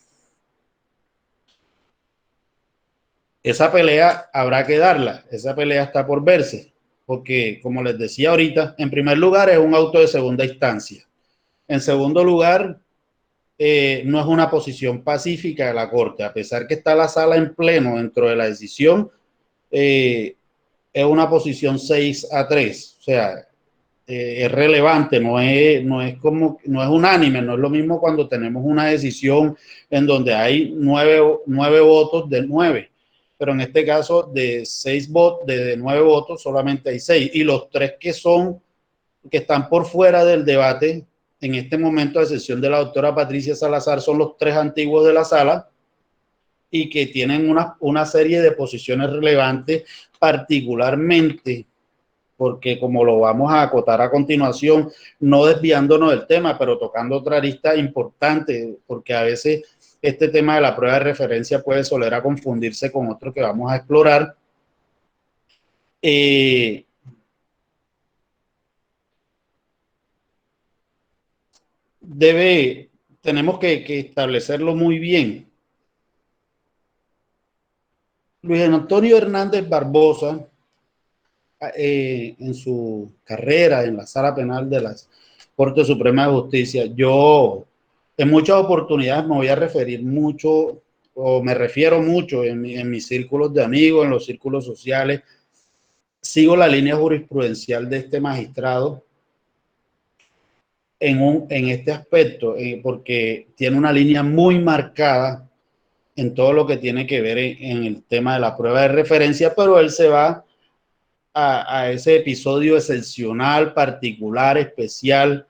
Esa pelea habrá que darla, esa pelea está por verse, porque como les decía ahorita, en primer lugar es un auto de segunda instancia. En segundo lugar, no es una posición pacífica de la Corte, a pesar que está la sala en pleno dentro de la decisión, es una posición 6-3, o sea, es relevante, no es unánime, no es lo mismo cuando tenemos una decisión en donde hay 9 votos de 9, pero en este caso de 9 votos solamente hay 6, y los 3 que están por fuera del debate en este momento, a excepción de la doctora Patricia Salazar, son los 3 antiguos de la sala y que tienen una serie de posiciones relevantes, particularmente porque, como lo vamos a acotar a continuación, no desviándonos del tema, pero tocando otra arista importante, porque a veces este tema de la prueba de referencia puede soler a confundirse con otro que vamos a explorar. Tenemos que establecerlo muy bien. Luis Antonio Hernández Barbosa, en su carrera en la Sala Penal de la Corte Suprema de Justicia, yo en muchas oportunidades me voy a referir mucho, o me refiero mucho en mis círculos de amigos, en los círculos sociales, sigo la línea jurisprudencial de este magistrado en este aspecto, porque tiene una línea muy marcada en todo lo que tiene que ver en el tema de la prueba de referencia, pero él se va a ese episodio excepcional, particular, especial,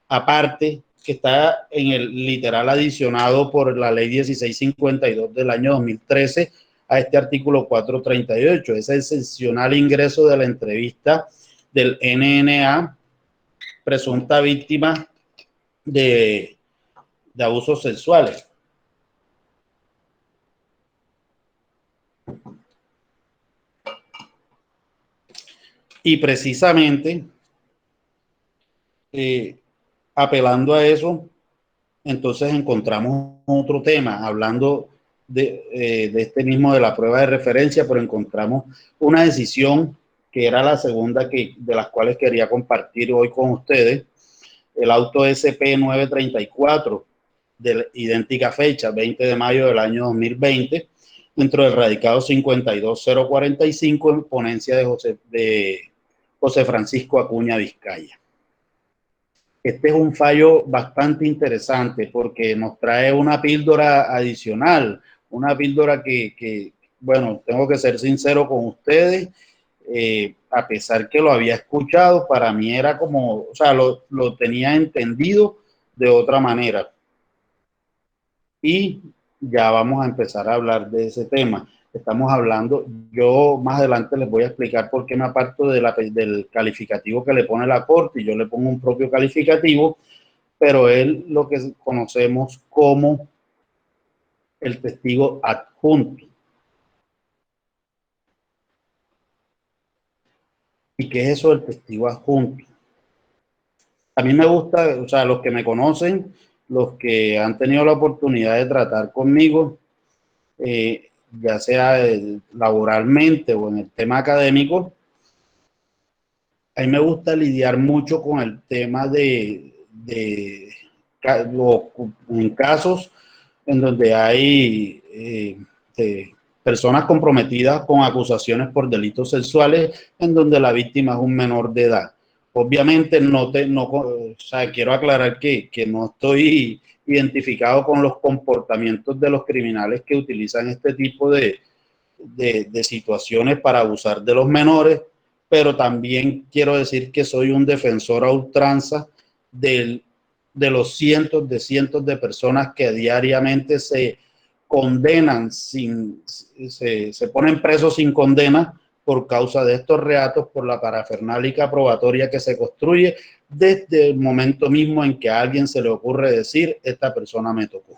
aparte, que está en el literal adicionado por la ley 1652 del año 2013 a este artículo 438, ese excepcional ingreso de la entrevista del NNA, presunta víctima de abusos sexuales. Y precisamente, apelando a eso, entonces encontramos otro tema, hablando de este mismo de la prueba de referencia, pero encontramos una decisión que era la segunda de las cuales quería compartir hoy con ustedes, el auto SP 934, de idéntica fecha, 20 de mayo del año 2020, dentro del radicado 52045 en ponencia de José Francisco Acuña Vizcaya. Este es un fallo bastante interesante porque nos trae una píldora adicional, una píldora que bueno, tengo que ser sincero con ustedes, a pesar que lo había escuchado, para mí era como, o sea, lo tenía entendido de otra manera. Y ya vamos a empezar a hablar de ese tema. Estamos hablando, yo más adelante les voy a explicar por qué me aparto del calificativo que le pone la Corte y yo le pongo un propio calificativo, pero es lo que conocemos como el testigo adjunto. ¿Y qué es eso del testigo adjunto? A mí me gusta, o sea, los que me conocen, los que han tenido la oportunidad de tratar conmigo, ya sea laboralmente o en el tema académico, a mí me gusta lidiar mucho con el tema en casos en donde hay personas comprometidas con acusaciones por delitos sexuales en donde la víctima es un menor de edad. Obviamente o sea, quiero aclarar que no estoy identificado con los comportamientos de los criminales que utilizan este tipo de situaciones para abusar de los menores, pero también quiero decir que soy un defensor a ultranza de los cientos de personas que diariamente se condenan, se ponen presos sin condena por causa de estos reatos, por la parafernálica probatoria que se construye desde el momento mismo en que a alguien se le ocurre decir, esta persona me tocó.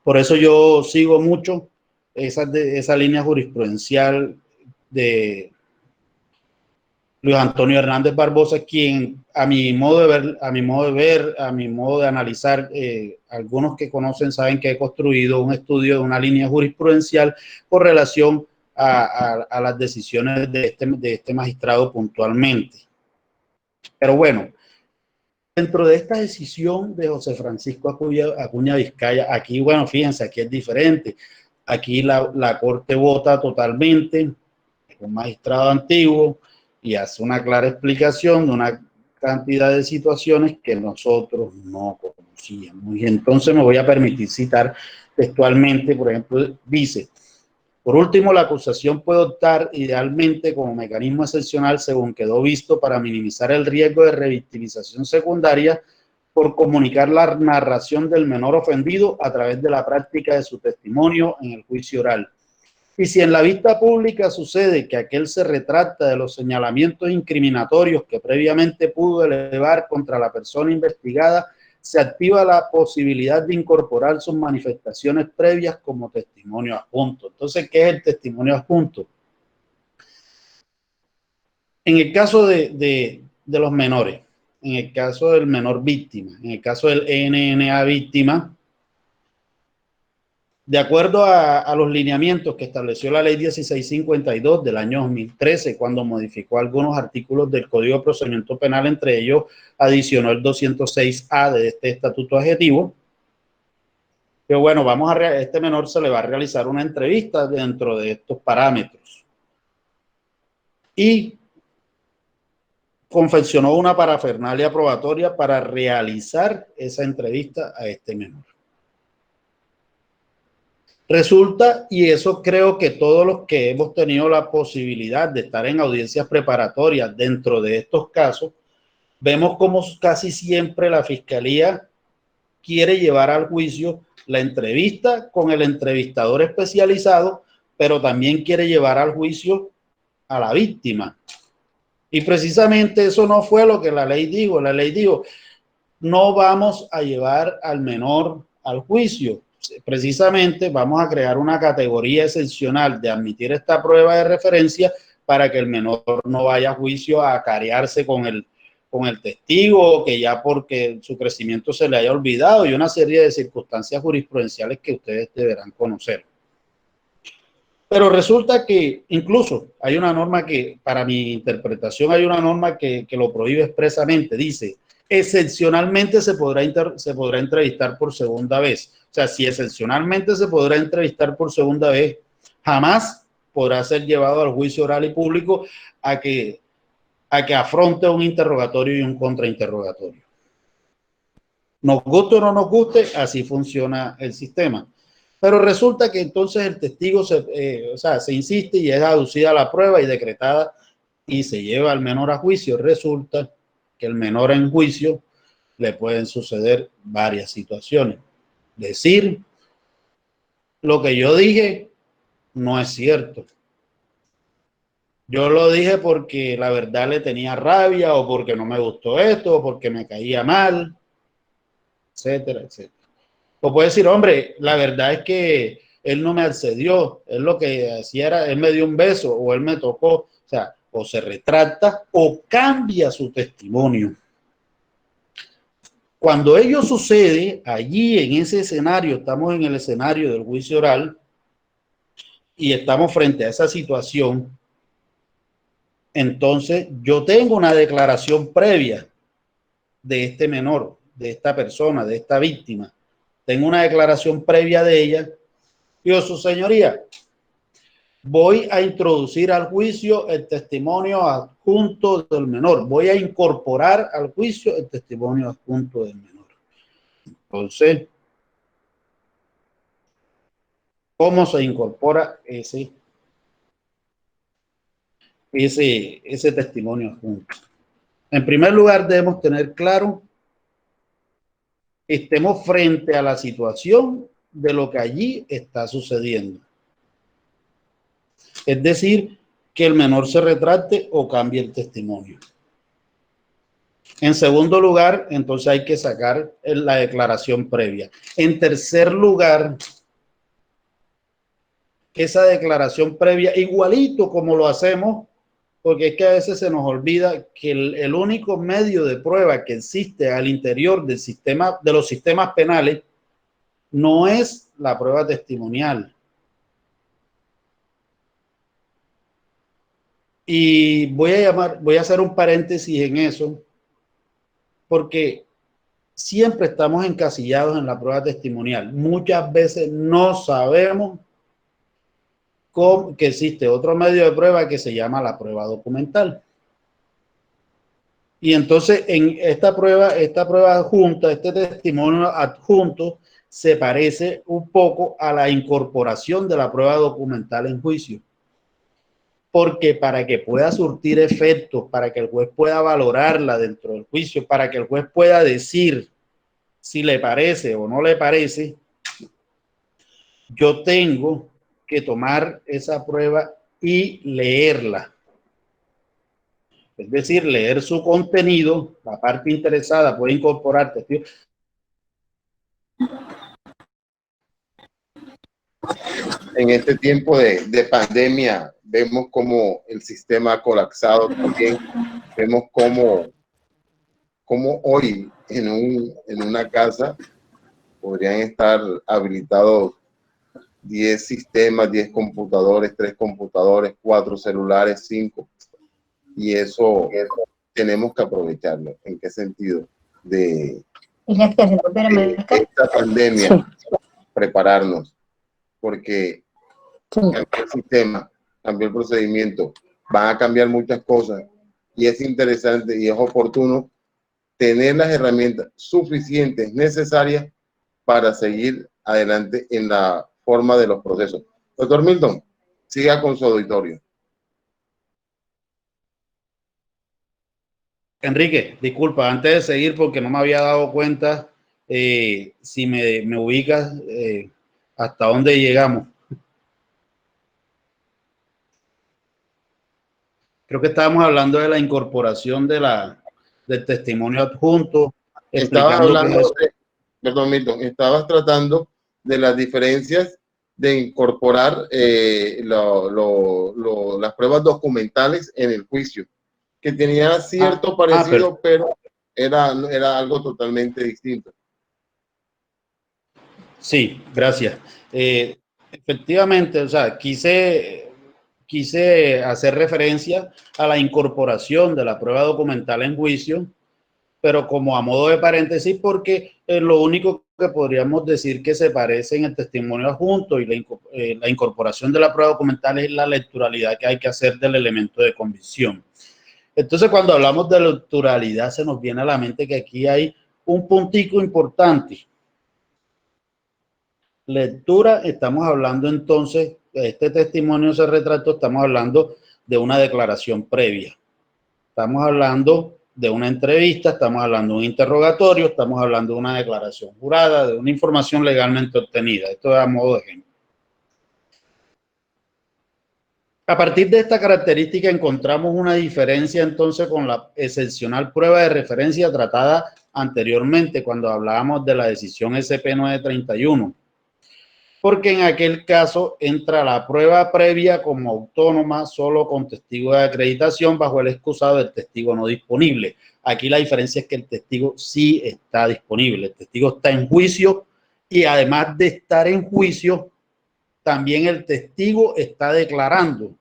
Por eso yo sigo mucho esa línea jurisprudencial de Luis Antonio Hernández Barbosa, quien a mi modo de analizar, algunos que conocen saben que he construido un estudio de una línea jurisprudencial con relación a las decisiones de este magistrado puntualmente. Pero bueno, dentro de esta decisión de José Francisco Acuña Vizcaya, aquí, bueno, fíjense, aquí es diferente. Aquí la Corte vota totalmente, un magistrado antiguo, y hace una clara explicación de una cantidad de situaciones que nosotros no conocíamos. Y entonces me voy a permitir citar textualmente, por ejemplo, dice: por último, la acusación puede optar idealmente como mecanismo excepcional, según quedó visto, para minimizar el riesgo de revictimización secundaria, por comunicar la narración del menor ofendido a través de la práctica de su testimonio en el juicio oral. Y si en la vista pública sucede que aquel se retracta de los señalamientos incriminatorios que previamente pudo elevar contra la persona investigada, se activa la posibilidad de incorporar sus manifestaciones previas como testimonio adjunto. Entonces, ¿qué es el testimonio adjunto? En el caso de los menores, en el caso del menor víctima, en el caso del NNA víctima, de acuerdo a los lineamientos que estableció la ley 1652 del año 2013, cuando modificó algunos artículos del Código de Procedimiento Penal, entre ellos adicionó el 206A de este estatuto adjetivo, que bueno, este menor se le va a realizar una entrevista dentro de estos parámetros. Y confeccionó una parafernalia probatoria para realizar esa entrevista a este menor. Resulta, y eso creo que todos los que hemos tenido la posibilidad de estar en audiencias preparatorias dentro de estos casos, vemos como casi siempre la fiscalía quiere llevar al juicio la entrevista con el entrevistador especializado, pero también quiere llevar al juicio a la víctima. Y precisamente eso no fue lo que la ley dijo. La ley dijo, no vamos a llevar al menor al juicio. Precisamente vamos a crear una categoría excepcional de admitir esta prueba de referencia para que el menor no vaya a juicio a carearse con el testigo, que ya porque su crecimiento se le haya olvidado, y una serie de circunstancias jurisprudenciales que ustedes deberán conocer. Pero resulta que incluso hay una norma que, para mi interpretación, hay una norma que lo prohíbe expresamente. Dice, excepcionalmente se podrá entrevistar por segunda vez. O sea, si excepcionalmente se podrá entrevistar por segunda vez, jamás podrá ser llevado al juicio oral y público a que afronte un interrogatorio y un contrainterrogatorio. Nos guste o no nos guste, así funciona el sistema. Pero resulta que entonces el testigo se insiste y es aducida la prueba y decretada y se lleva al menor a juicio. Resulta que el menor en juicio le pueden suceder varias situaciones. Decir lo que yo dije no es cierto. Yo lo dije porque la verdad le tenía rabia, o porque no me gustó esto, o porque me caía mal, etcétera, etcétera. O puede decir, hombre, la verdad es que él no me accedió, él lo que hacía era, él me dio un beso o él me tocó, o sea, o se retracta o cambia su testimonio. Cuando ello sucede, allí en ese escenario, estamos en el escenario del juicio oral y estamos frente a esa situación, entonces yo tengo una declaración previa de este menor, de esta persona, de esta víctima. Tengo una declaración previa de ella. Digo, su señoría, voy a introducir al juicio el testimonio adjunto del menor. Voy a incorporar al juicio el testimonio adjunto del menor. Entonces, ¿cómo se incorpora ese testimonio adjunto? En primer lugar, debemos tener claro que estemos frente a la situación de lo que allí está sucediendo. Es decir, que el menor se retracte o cambie el testimonio. En segundo lugar, entonces hay que sacar la declaración previa. En tercer lugar, esa declaración previa, igualito como lo hacemos, porque es que a veces se nos olvida que el único medio de prueba que existe al interior del sistema, de los sistemas penales, no es la prueba testimonial. Y voy a hacer un paréntesis en eso, porque siempre estamos encasillados en la prueba testimonial. Muchas veces no sabemos que existe otro medio de prueba que se llama la prueba documental. Y entonces en esta prueba adjunta, este testimonio adjunto, se parece un poco a la incorporación de la prueba documental en juicio. Porque para que pueda surtir efectos, para que el juez pueda valorarla dentro del juicio, para que el juez pueda decir si le parece o no le parece, yo tengo que tomar esa prueba y leerla. Es decir, leer su contenido, la parte interesada puede incorporar testigos. En este tiempo de pandemia, vemos cómo el sistema ha colapsado también. Vemos cómo hoy en una casa podrían estar habilitados 10 sistemas, 10 computadores, 3 computadores, 4 celulares, 5. Y eso tenemos que aprovecharlo. ¿En qué sentido? De esta pandemia, prepararnos, porque cambió el sistema, cambió el procedimiento, van a cambiar muchas cosas y es interesante y es oportuno tener las herramientas suficientes, necesarias para seguir adelante en la forma de los procesos. Doctor Milton, siga con su auditorio. Enrique, disculpa, antes de seguir, porque no me había dado cuenta si me ubicas hasta dónde llegamos. Creo que estábamos hablando de la incorporación del testimonio adjunto. Estabas hablando perdón, Milton, estabas tratando de las diferencias de incorporar las pruebas documentales en el juicio, que tenía cierto parecido, pero era algo totalmente distinto. Sí, gracias. Efectivamente, o sea, quise hacer referencia a la incorporación de la prueba documental en juicio, pero como a modo de paréntesis, porque lo único que podríamos decir que se parece en el testimonio adjunto y la incorporación de la prueba documental es la lecturalidad que hay que hacer del elemento de convicción. Entonces, cuando hablamos de lecturalidad, se nos viene a la mente que aquí hay un puntico importante. Lectura, estamos hablando entonces, este testimonio se retrató, estamos hablando de una declaración previa. Estamos hablando de una entrevista, estamos hablando de un interrogatorio, estamos hablando de una declaración jurada, de una información legalmente obtenida. Esto es a modo de ejemplo. A partir de esta característica encontramos una diferencia entonces con la excepcional prueba de referencia tratada anteriormente cuando hablábamos de la decisión SP 931. Porque en aquel caso entra la prueba previa como autónoma solo con testigo de acreditación bajo el excusado del testigo no disponible. Aquí la diferencia es que el testigo sí está disponible, el testigo está en juicio y además de estar en juicio, también el testigo está declarando.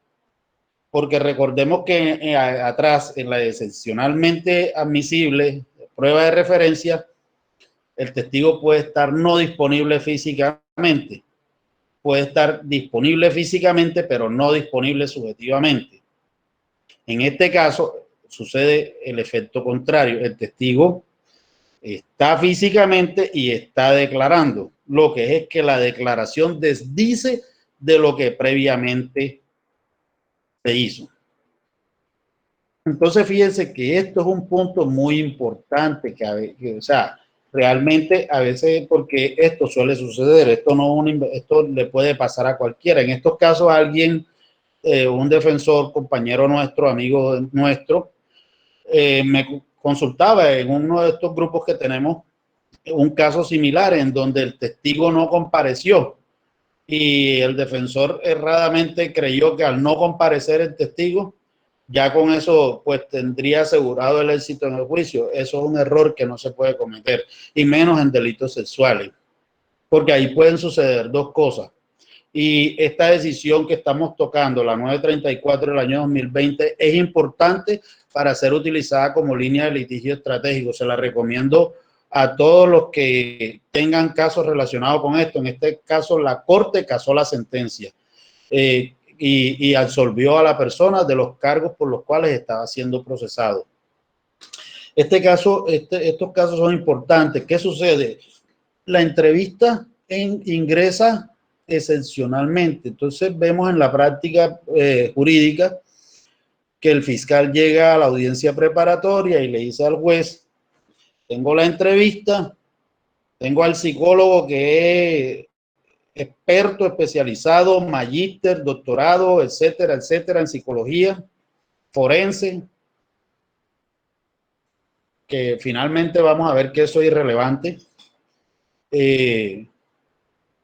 Porque recordemos que atrás, en la excepcionalmente admisible prueba de referencia, el testigo puede estar no disponible físicamente. Puede estar disponible físicamente, pero no disponible subjetivamente. En este caso, sucede el efecto contrario. El testigo está físicamente y está declarando. Lo que es que la declaración desdice de lo que previamente se hizo. Entonces, fíjense que esto es un punto muy importante, o sea, realmente a veces, porque esto suele suceder, esto le puede pasar a cualquiera. En estos casos alguien, un defensor, compañero nuestro, amigo nuestro, me consultaba en uno de estos grupos que tenemos un caso similar en donde el testigo no compareció y el defensor erradamente creyó que al no comparecer el testigo, ya con eso pues tendría asegurado el éxito en el juicio. Eso es un error que no se puede cometer, y menos en delitos sexuales, porque ahí pueden suceder dos cosas. Y esta decisión que estamos tocando, la 934 del año 2020, es importante para ser utilizada como línea de litigio estratégico. Se la recomiendo a todos los que tengan casos relacionados con esto. En este caso, la Corte casó la sentencia y absolvió a la persona de los cargos por los cuales estaba siendo procesado. Estos casos son importantes. ¿Qué sucede? La entrevista ingresa excepcionalmente. Entonces vemos en la práctica jurídica que el fiscal llega a la audiencia preparatoria y le dice al juez: tengo la entrevista, tengo al psicólogo que es experto, especializado, magíster, doctorado, etcétera, etcétera, en psicología forense, que finalmente vamos a ver que eso es irrelevante.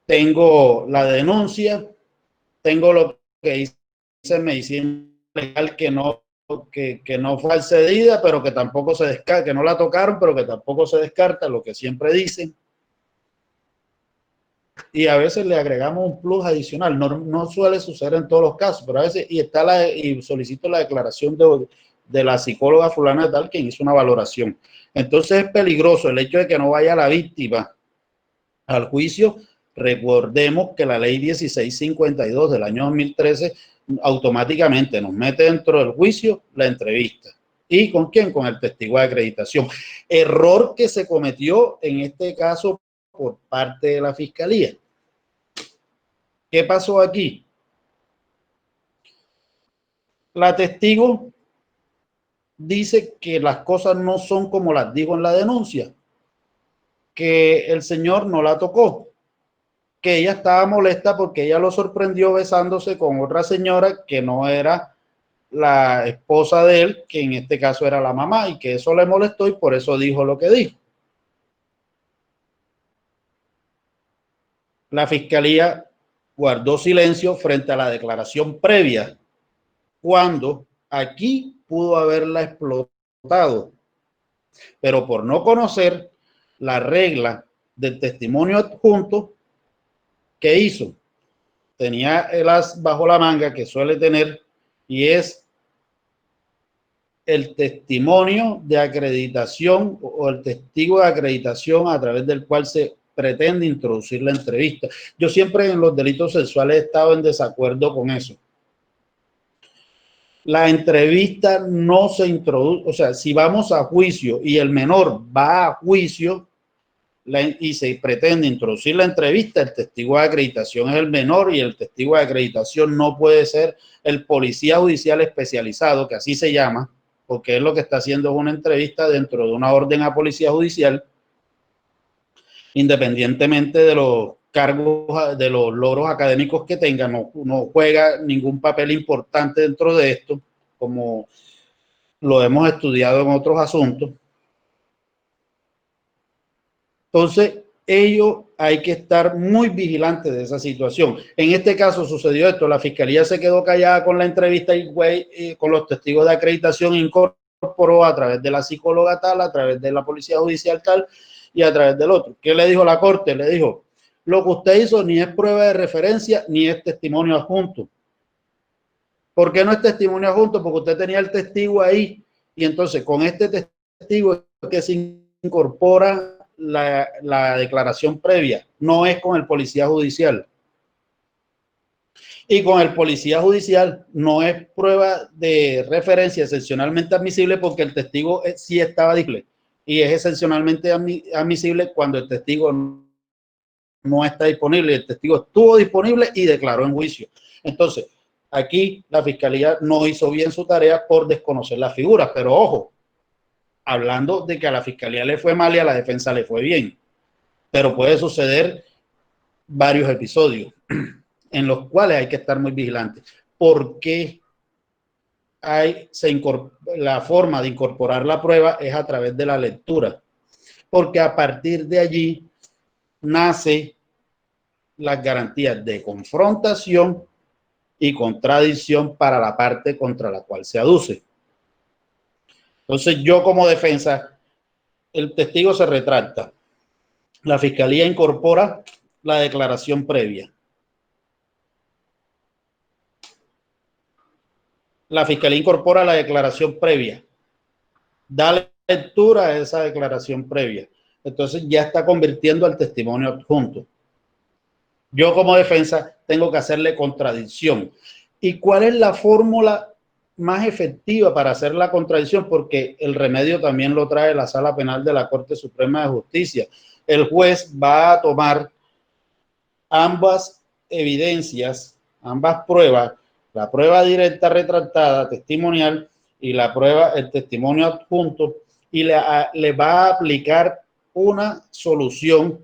Tengo la denuncia, tengo lo que dice medicina legal que no fue accedida, pero que tampoco se descarta, que no la tocaron, pero que tampoco se descarta, lo que siempre dicen. Y a veces le agregamos un plus adicional. No suele suceder en todos los casos, pero a veces, y solicito la declaración de la psicóloga fulana de tal, quien hizo una valoración. Entonces es peligroso el hecho de que no vaya la víctima al juicio. Recordemos que la ley 1652 del año 2013 automáticamente nos mete dentro del juicio la entrevista. ¿Y con quién? Con el testigo de acreditación. Error que se cometió en este caso por parte de la fiscalía. ¿Qué pasó aquí? La testigo dice que las cosas no son como las dijo en la denuncia, que el señor no la tocó, que ella estaba molesta porque ella lo sorprendió besándose con otra señora que no era la esposa de él, que en este caso era la mamá, y que eso le molestó y por eso dijo lo que dijo. La fiscalía guardó silencio frente a la declaración previa, cuando aquí pudo haberla explotado, pero por no conocer la regla del testimonio adjunto, ¿qué hizo? Tenía el as bajo la manga que suele tener, y es el testimonio de acreditación o el testigo de acreditación a través del cual se pretende introducir la entrevista. Yo siempre en los delitos sexuales he estado en desacuerdo con eso. La entrevista no se introduce, o sea, si vamos a juicio y el menor va a juicio y se pretende introducir la entrevista, el testigo de acreditación es el menor, y el testigo de acreditación no puede ser el policía judicial especializado, que así se llama, porque es lo que está haciendo es una entrevista dentro de una orden a policía judicial, independientemente de los cargos, de los logros académicos que tenga. No juega ningún papel importante dentro de esto, como lo hemos estudiado en otros asuntos. Entonces, hay que estar muy vigilantes de esa situación. En este caso sucedió esto: la fiscalía se quedó callada con la entrevista y con los testigos de acreditación incorporó a través de la psicóloga tal, a través de la policía judicial tal y a través del otro. ¿Qué le dijo la Corte? Le dijo: lo que usted hizo ni es prueba de referencia ni es testimonio adjunto. ¿Por qué no es testimonio adjunto? Porque usted tenía el testigo ahí, y entonces con este testigo que se incorpora la declaración previa, no es con el policía judicial. Y con el policía judicial no es prueba de referencia excepcionalmente admisible, porque el testigo sí estaba disponible, y es excepcionalmente admisible cuando el testigo no está disponible. El testigo estuvo disponible y declaró en juicio. Entonces, aquí la fiscalía no hizo bien su tarea por desconocer las figuras, pero ojo, hablando de que a la fiscalía le fue mal y a la defensa le fue bien, pero puede suceder varios episodios en los cuales hay que estar muy vigilantes. ¿Por qué la forma de incorporar la prueba es a través de la lectura? Porque a partir de allí nace las garantías de confrontación y contradicción para la parte contra la cual se aduce. Entonces, yo como defensa, el testigo se retracta. La fiscalía incorpora la declaración previa. La fiscalía incorpora la declaración previa. Da lectura a esa declaración previa. Entonces, ya está convirtiendo al testimonio adjunto. Yo como defensa tengo que hacerle contradicción. ¿Y cuál es la fórmula más efectiva para hacer la contradicción? Porque el remedio también lo trae la Sala Penal de la Corte Suprema de Justicia. El juez va a tomar ambas evidencias, ambas pruebas, la prueba directa retractada, testimonial, y la prueba, el testimonio adjunto, y le va a aplicar una solución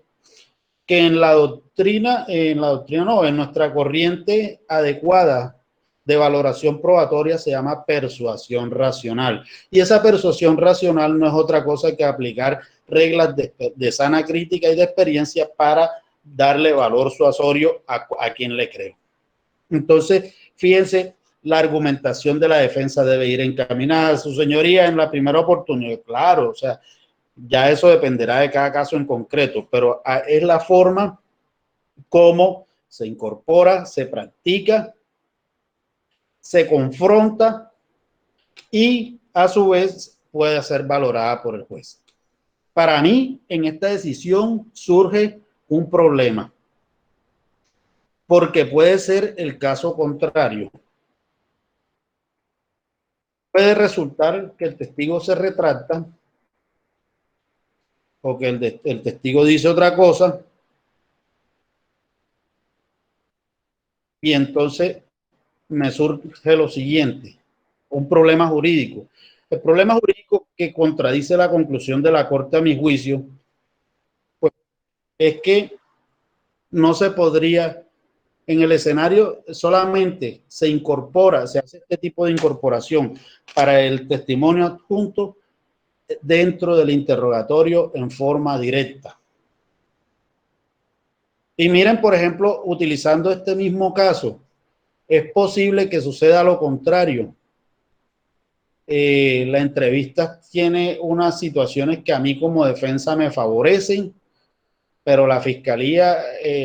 que en nuestra corriente adecuada de valoración probatoria se llama persuasión racional. Y esa persuasión racional no es otra cosa que aplicar reglas de sana crítica y de experiencia para darle valor suasorio a quien le creo. Entonces, fíjense, la argumentación de la defensa debe ir encaminada. Su señoría, en la primera oportunidad, claro, o sea, ya eso dependerá de cada caso en concreto, pero es la forma como se incorpora, se practica, se confronta y a su vez puede ser valorada por el juez. Para mí, en esta decisión surge un problema, porque puede ser el caso contrario. Puede resultar que el testigo se retracta o que el testigo dice otra cosa y entonces me surge lo siguiente, un problema jurídico. El problema jurídico que contradice la conclusión de la Corte, a mi juicio, pues, es que no se podría, en el escenario solamente se incorpora, se hace este tipo de incorporación para el testimonio adjunto dentro del interrogatorio en forma directa. Y miren, por ejemplo, utilizando este mismo caso, es posible que suceda lo contrario. La entrevista tiene unas situaciones que a mí como defensa me favorecen, pero la fiscalía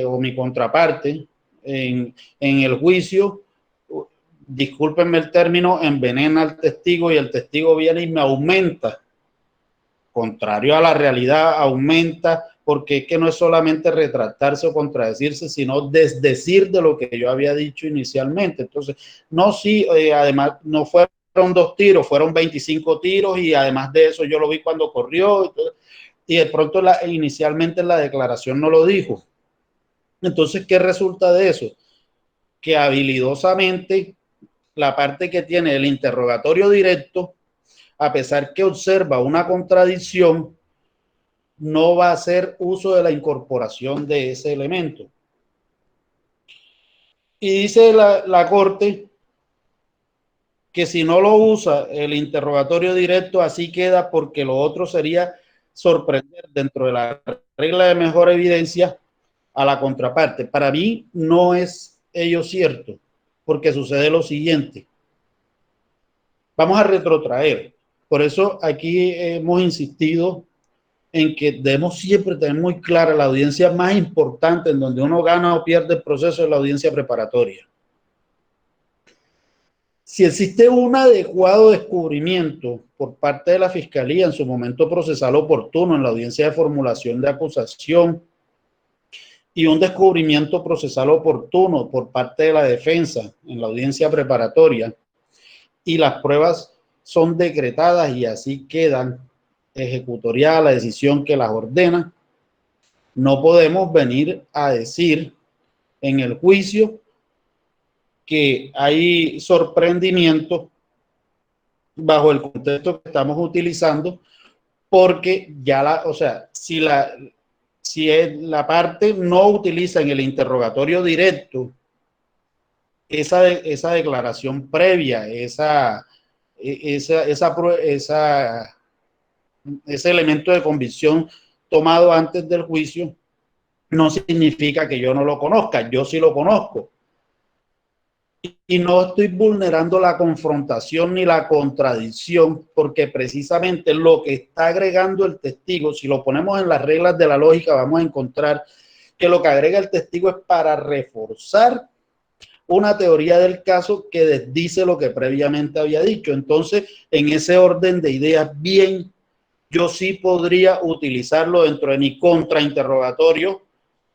o mi contraparte en el juicio, discúlpenme el término, envenena al testigo y el testigo viene y me aumenta. Contrario a la realidad, aumenta, porque es que no es solamente retractarse o contradecirse, sino desdecir de lo que yo había dicho inicialmente. Entonces, no, sí, además, no fueron 2 tiros, fueron 25 tiros y además de eso yo lo vi cuando corrió y de pronto inicialmente en la declaración no lo dijo. Entonces, ¿qué resulta de eso? Que habilidosamente la parte que tiene el interrogatorio directo, a pesar que observa una contradicción, no va a hacer uso de la incorporación de ese elemento. Y dice la Corte que si no lo usa el interrogatorio directo, así queda, porque lo otro sería sorprender dentro de la regla de mejor evidencia a la contraparte. Para mí no es ello cierto, porque sucede lo siguiente. Vamos a retrotraer. Por eso aquí hemos insistido en que debemos siempre tener muy clara la audiencia más importante en donde uno gana o pierde el proceso de la audiencia preparatoria. Si existe un adecuado descubrimiento por parte de la Fiscalía en su momento procesal oportuno en la audiencia de formulación de acusación y un descubrimiento procesal oportuno por parte de la defensa en la audiencia preparatoria y las pruebas son decretadas y así quedan ejecutoriada la decisión que las ordena, no podemos venir a decir en el juicio que hay sorprendimiento bajo el contexto que estamos utilizando, porque ya o sea, si la parte no utiliza en el interrogatorio directo esa declaración previa, ese elemento de convicción tomado antes del juicio, no significa que yo no lo conozca, yo sí lo conozco. Y no estoy vulnerando la confrontación ni la contradicción, porque precisamente lo que está agregando el testigo, si lo ponemos en las reglas de la lógica, vamos a encontrar que lo que agrega el testigo es para reforzar una teoría del caso que desdice lo que previamente había dicho. Entonces, en ese orden de ideas, bien, yo sí podría utilizarlo dentro de mi contrainterrogatorio,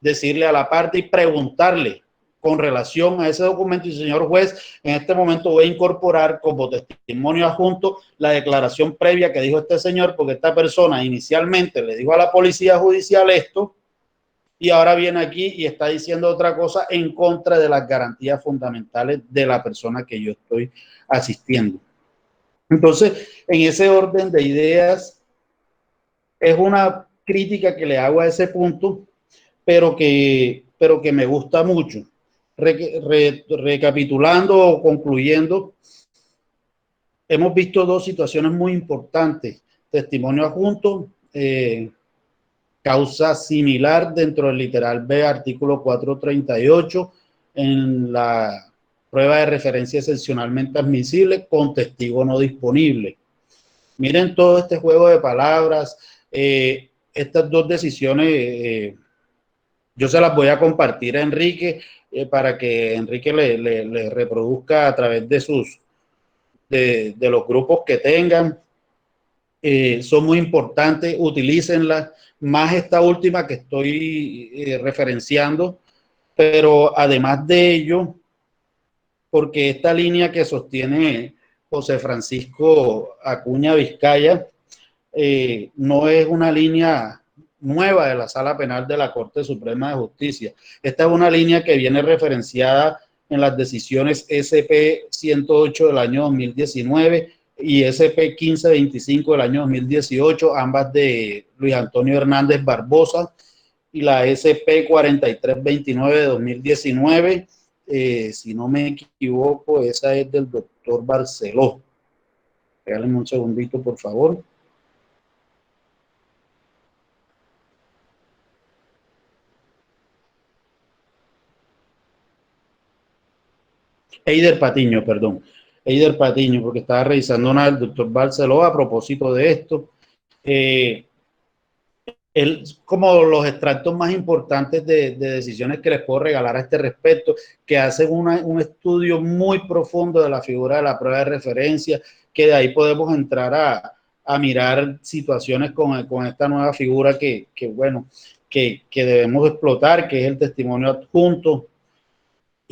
decirle a la parte y preguntarle con relación a ese documento, y señor juez, en este momento voy a incorporar como testimonio adjunto la declaración previa que dijo este señor, porque esta persona inicialmente le dijo a la policía judicial esto, y ahora viene aquí y está diciendo otra cosa en contra de las garantías fundamentales de la persona que yo estoy asistiendo. Entonces, en ese orden de ideas, es una crítica que le hago a ese punto, pero que me gusta mucho. Recapitulando o concluyendo, hemos visto dos situaciones muy importantes. Testimonio adjunto, causa similar dentro del literal B, artículo 438, en la prueba de referencia excepcionalmente admisible con testigo no disponible. Miren todo este juego de palabras, estas dos decisiones, yo se las voy a compartir a Enrique para que Enrique le reproduzca a través de los grupos que tengan. Son muy importantes, utilícenlas, más esta última que estoy referenciando, pero además de ello, porque esta línea que sostiene José Francisco Acuña Vizcaya no es una línea nueva de la Sala Penal de la Corte Suprema de Justicia. Esta es una línea que viene referenciada en las decisiones SP 108 del año 2019 y SP 1525 del año 2018, ambas de Luis Antonio Hernández Barbosa, y la SP 4329 de 2019, si no me equivoco, esa es del doctor Barceló. Regálenme un segundito, por favor. Eider Patiño, perdón. Eider Patiño, porque estaba revisando una del doctor Barceló a propósito de esto. Como los extractos más importantes de decisiones que les puedo regalar a este respecto, que hacen un estudio muy profundo de la figura de la prueba de referencia, que de ahí podemos entrar a mirar situaciones con esta nueva figura que debemos explotar, que es el testimonio adjunto,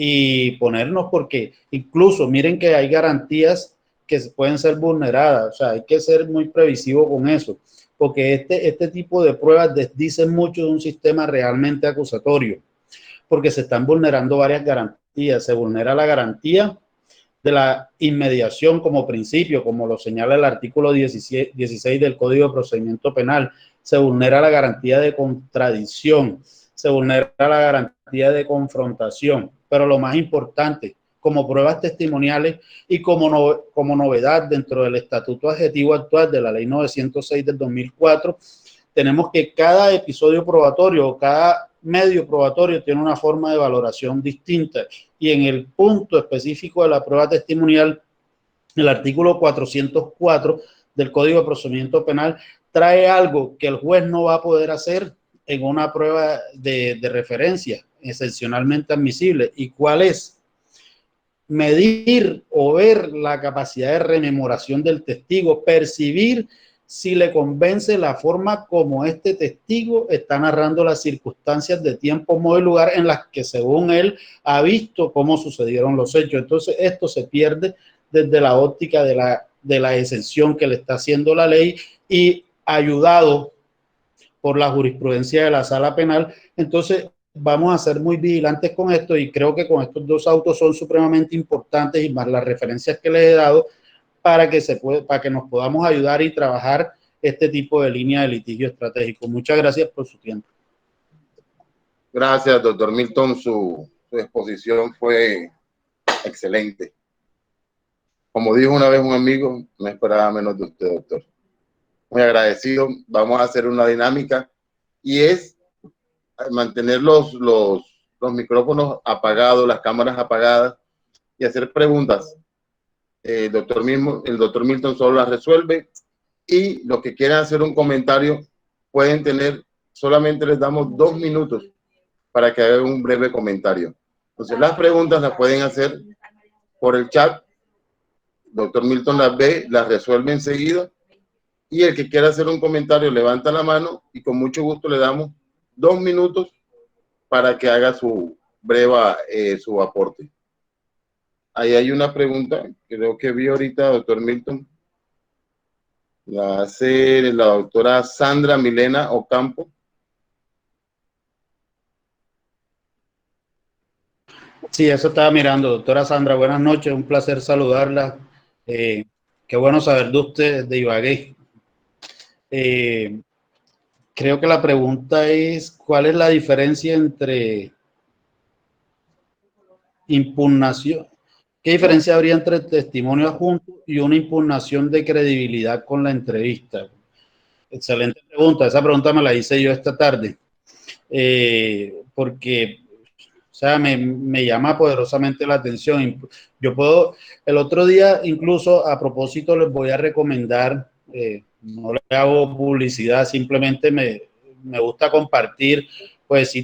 y ponernos, porque incluso miren que hay garantías que pueden ser vulneradas, o sea, hay que ser muy previsivo con eso, porque este tipo de pruebas desdicen mucho de un sistema realmente acusatorio, porque se están vulnerando varias garantías. Se vulnera la garantía de la inmediación como principio, como lo señala el artículo 16 del Código de Procedimiento Penal. Se vulnera la garantía de contradicción, se vulnera la garantía de confrontación, pero lo más importante, como pruebas testimoniales y como novedad dentro del estatuto adjetivo actual de la ley 906 del 2004, tenemos que cada episodio probatorio o cada medio probatorio tiene una forma de valoración distinta, y en el punto específico de la prueba testimonial, el artículo 404 del Código de Procedimiento Penal trae algo que el juez no va a poder hacer en una prueba de referencia excepcionalmente admisible. ¿Y cuál es? Medir o ver la capacidad de rememoración del testigo, percibir si le convence la forma como este testigo está narrando las circunstancias de tiempo, modo y lugar en las que según él ha visto cómo sucedieron los hechos. Entonces esto se pierde desde la óptica de la exención que le está haciendo la ley, y ayudado por la jurisprudencia de la Sala Penal. Entonces vamos a ser muy vigilantes con esto, y creo que con estos dos autos son supremamente importantes, y más las referencias que les he dado, para que nos podamos ayudar y trabajar este tipo de línea de litigio estratégico. Muchas gracias por su tiempo. Gracias, doctor Milton. Su exposición fue excelente. Como dijo una vez un amigo, no esperaba menos de usted, doctor. Muy agradecido. Vamos a hacer una dinámica y es mantener los micrófonos apagados, las cámaras apagadas y hacer preguntas. El doctor Milton solo las resuelve, y los que quieran hacer un comentario pueden tener, solamente les damos 2 minutos para que hagan un breve comentario. Entonces las preguntas las pueden hacer por el chat. Doctor Milton las ve, las resuelve enseguida, y el que quiera hacer un comentario levanta la mano y con mucho gusto le damos 2 minutos para que haga su breve su aporte. Ahí hay una pregunta, creo que vi ahorita, doctor Milton. La hace la doctora Sandra Milena Ocampo. Sí, eso estaba mirando. Doctora Sandra, buenas noches, un placer saludarla. Qué bueno saber de usted, de Ibagué. Creo que la pregunta es, ¿cuál es la diferencia entre impugnación? ¿Qué diferencia habría entre testimonio adjunto y una impugnación de credibilidad con la entrevista? Excelente pregunta. Esa pregunta me la hice yo esta tarde. Porque, o sea, me llama poderosamente la atención. Yo puedo, el otro día, incluso a propósito, les voy a recomendar, no le hago publicidad, simplemente me gusta compartir, pues,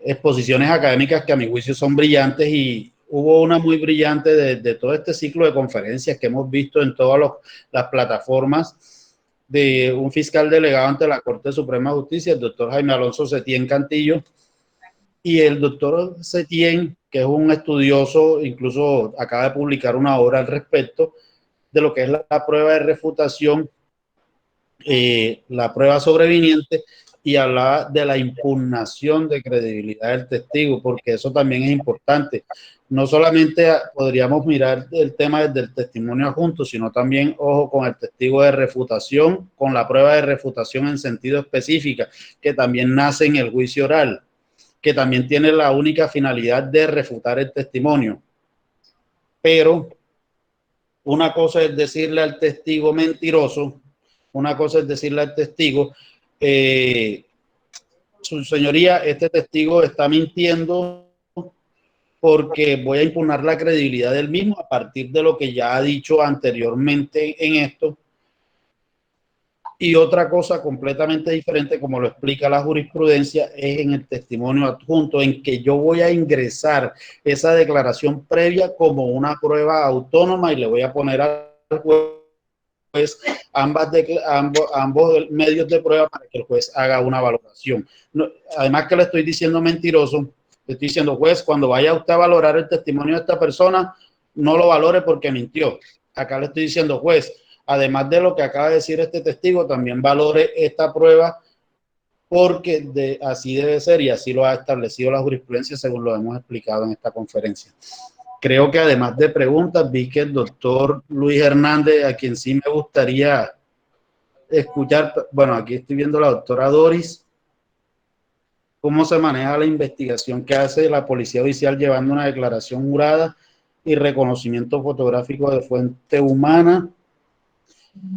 exposiciones académicas que a mi juicio son brillantes, y hubo una muy brillante de todo este ciclo de conferencias que hemos visto en todas las plataformas, de un fiscal delegado ante la Corte Suprema de Justicia, el doctor Jaime Alonso Setién Cantillo, y el doctor Setién, que es un estudioso, incluso acaba de publicar una obra al respecto de lo que es la prueba de refutación, la prueba sobreviniente, y hablaba de la impugnación de credibilidad del testigo, porque eso también es importante. No solamente podríamos mirar el tema desde el testimonio adjunto, sino también, ojo, con el testigo de refutación, con la prueba de refutación en sentido específica, que también nace en el juicio oral, que también tiene la única finalidad de refutar el testimonio. Pero una cosa es decirle al testigo mentiroso, una cosa es decirle al testigo, su señoría, este testigo está mintiendo porque voy a impugnar la credibilidad del mismo a partir de lo que ya ha dicho anteriormente en esto. Y otra cosa completamente diferente, como lo explica la jurisprudencia, es en el testimonio adjunto, en que yo voy a ingresar esa declaración previa como una prueba autónoma y le voy a poner al juez ambos medios de prueba para que el juez haga una valoración. No, además que le estoy diciendo mentiroso, le estoy diciendo, juez, cuando vaya usted a valorar el testimonio de esta persona, no lo valore porque mintió. Acá le estoy diciendo, juez, además de lo que acaba de decir este testigo, también valore esta prueba porque así debe ser y así lo ha establecido la jurisprudencia según lo hemos explicado en esta conferencia. Creo que además de preguntas, vi que el doctor Luis Hernández, a quien sí me gustaría escuchar, bueno, aquí estoy viendo a la doctora Doris, cómo se maneja la investigación que hace la Policía Judicial llevando una declaración jurada y reconocimiento fotográfico de fuente humana,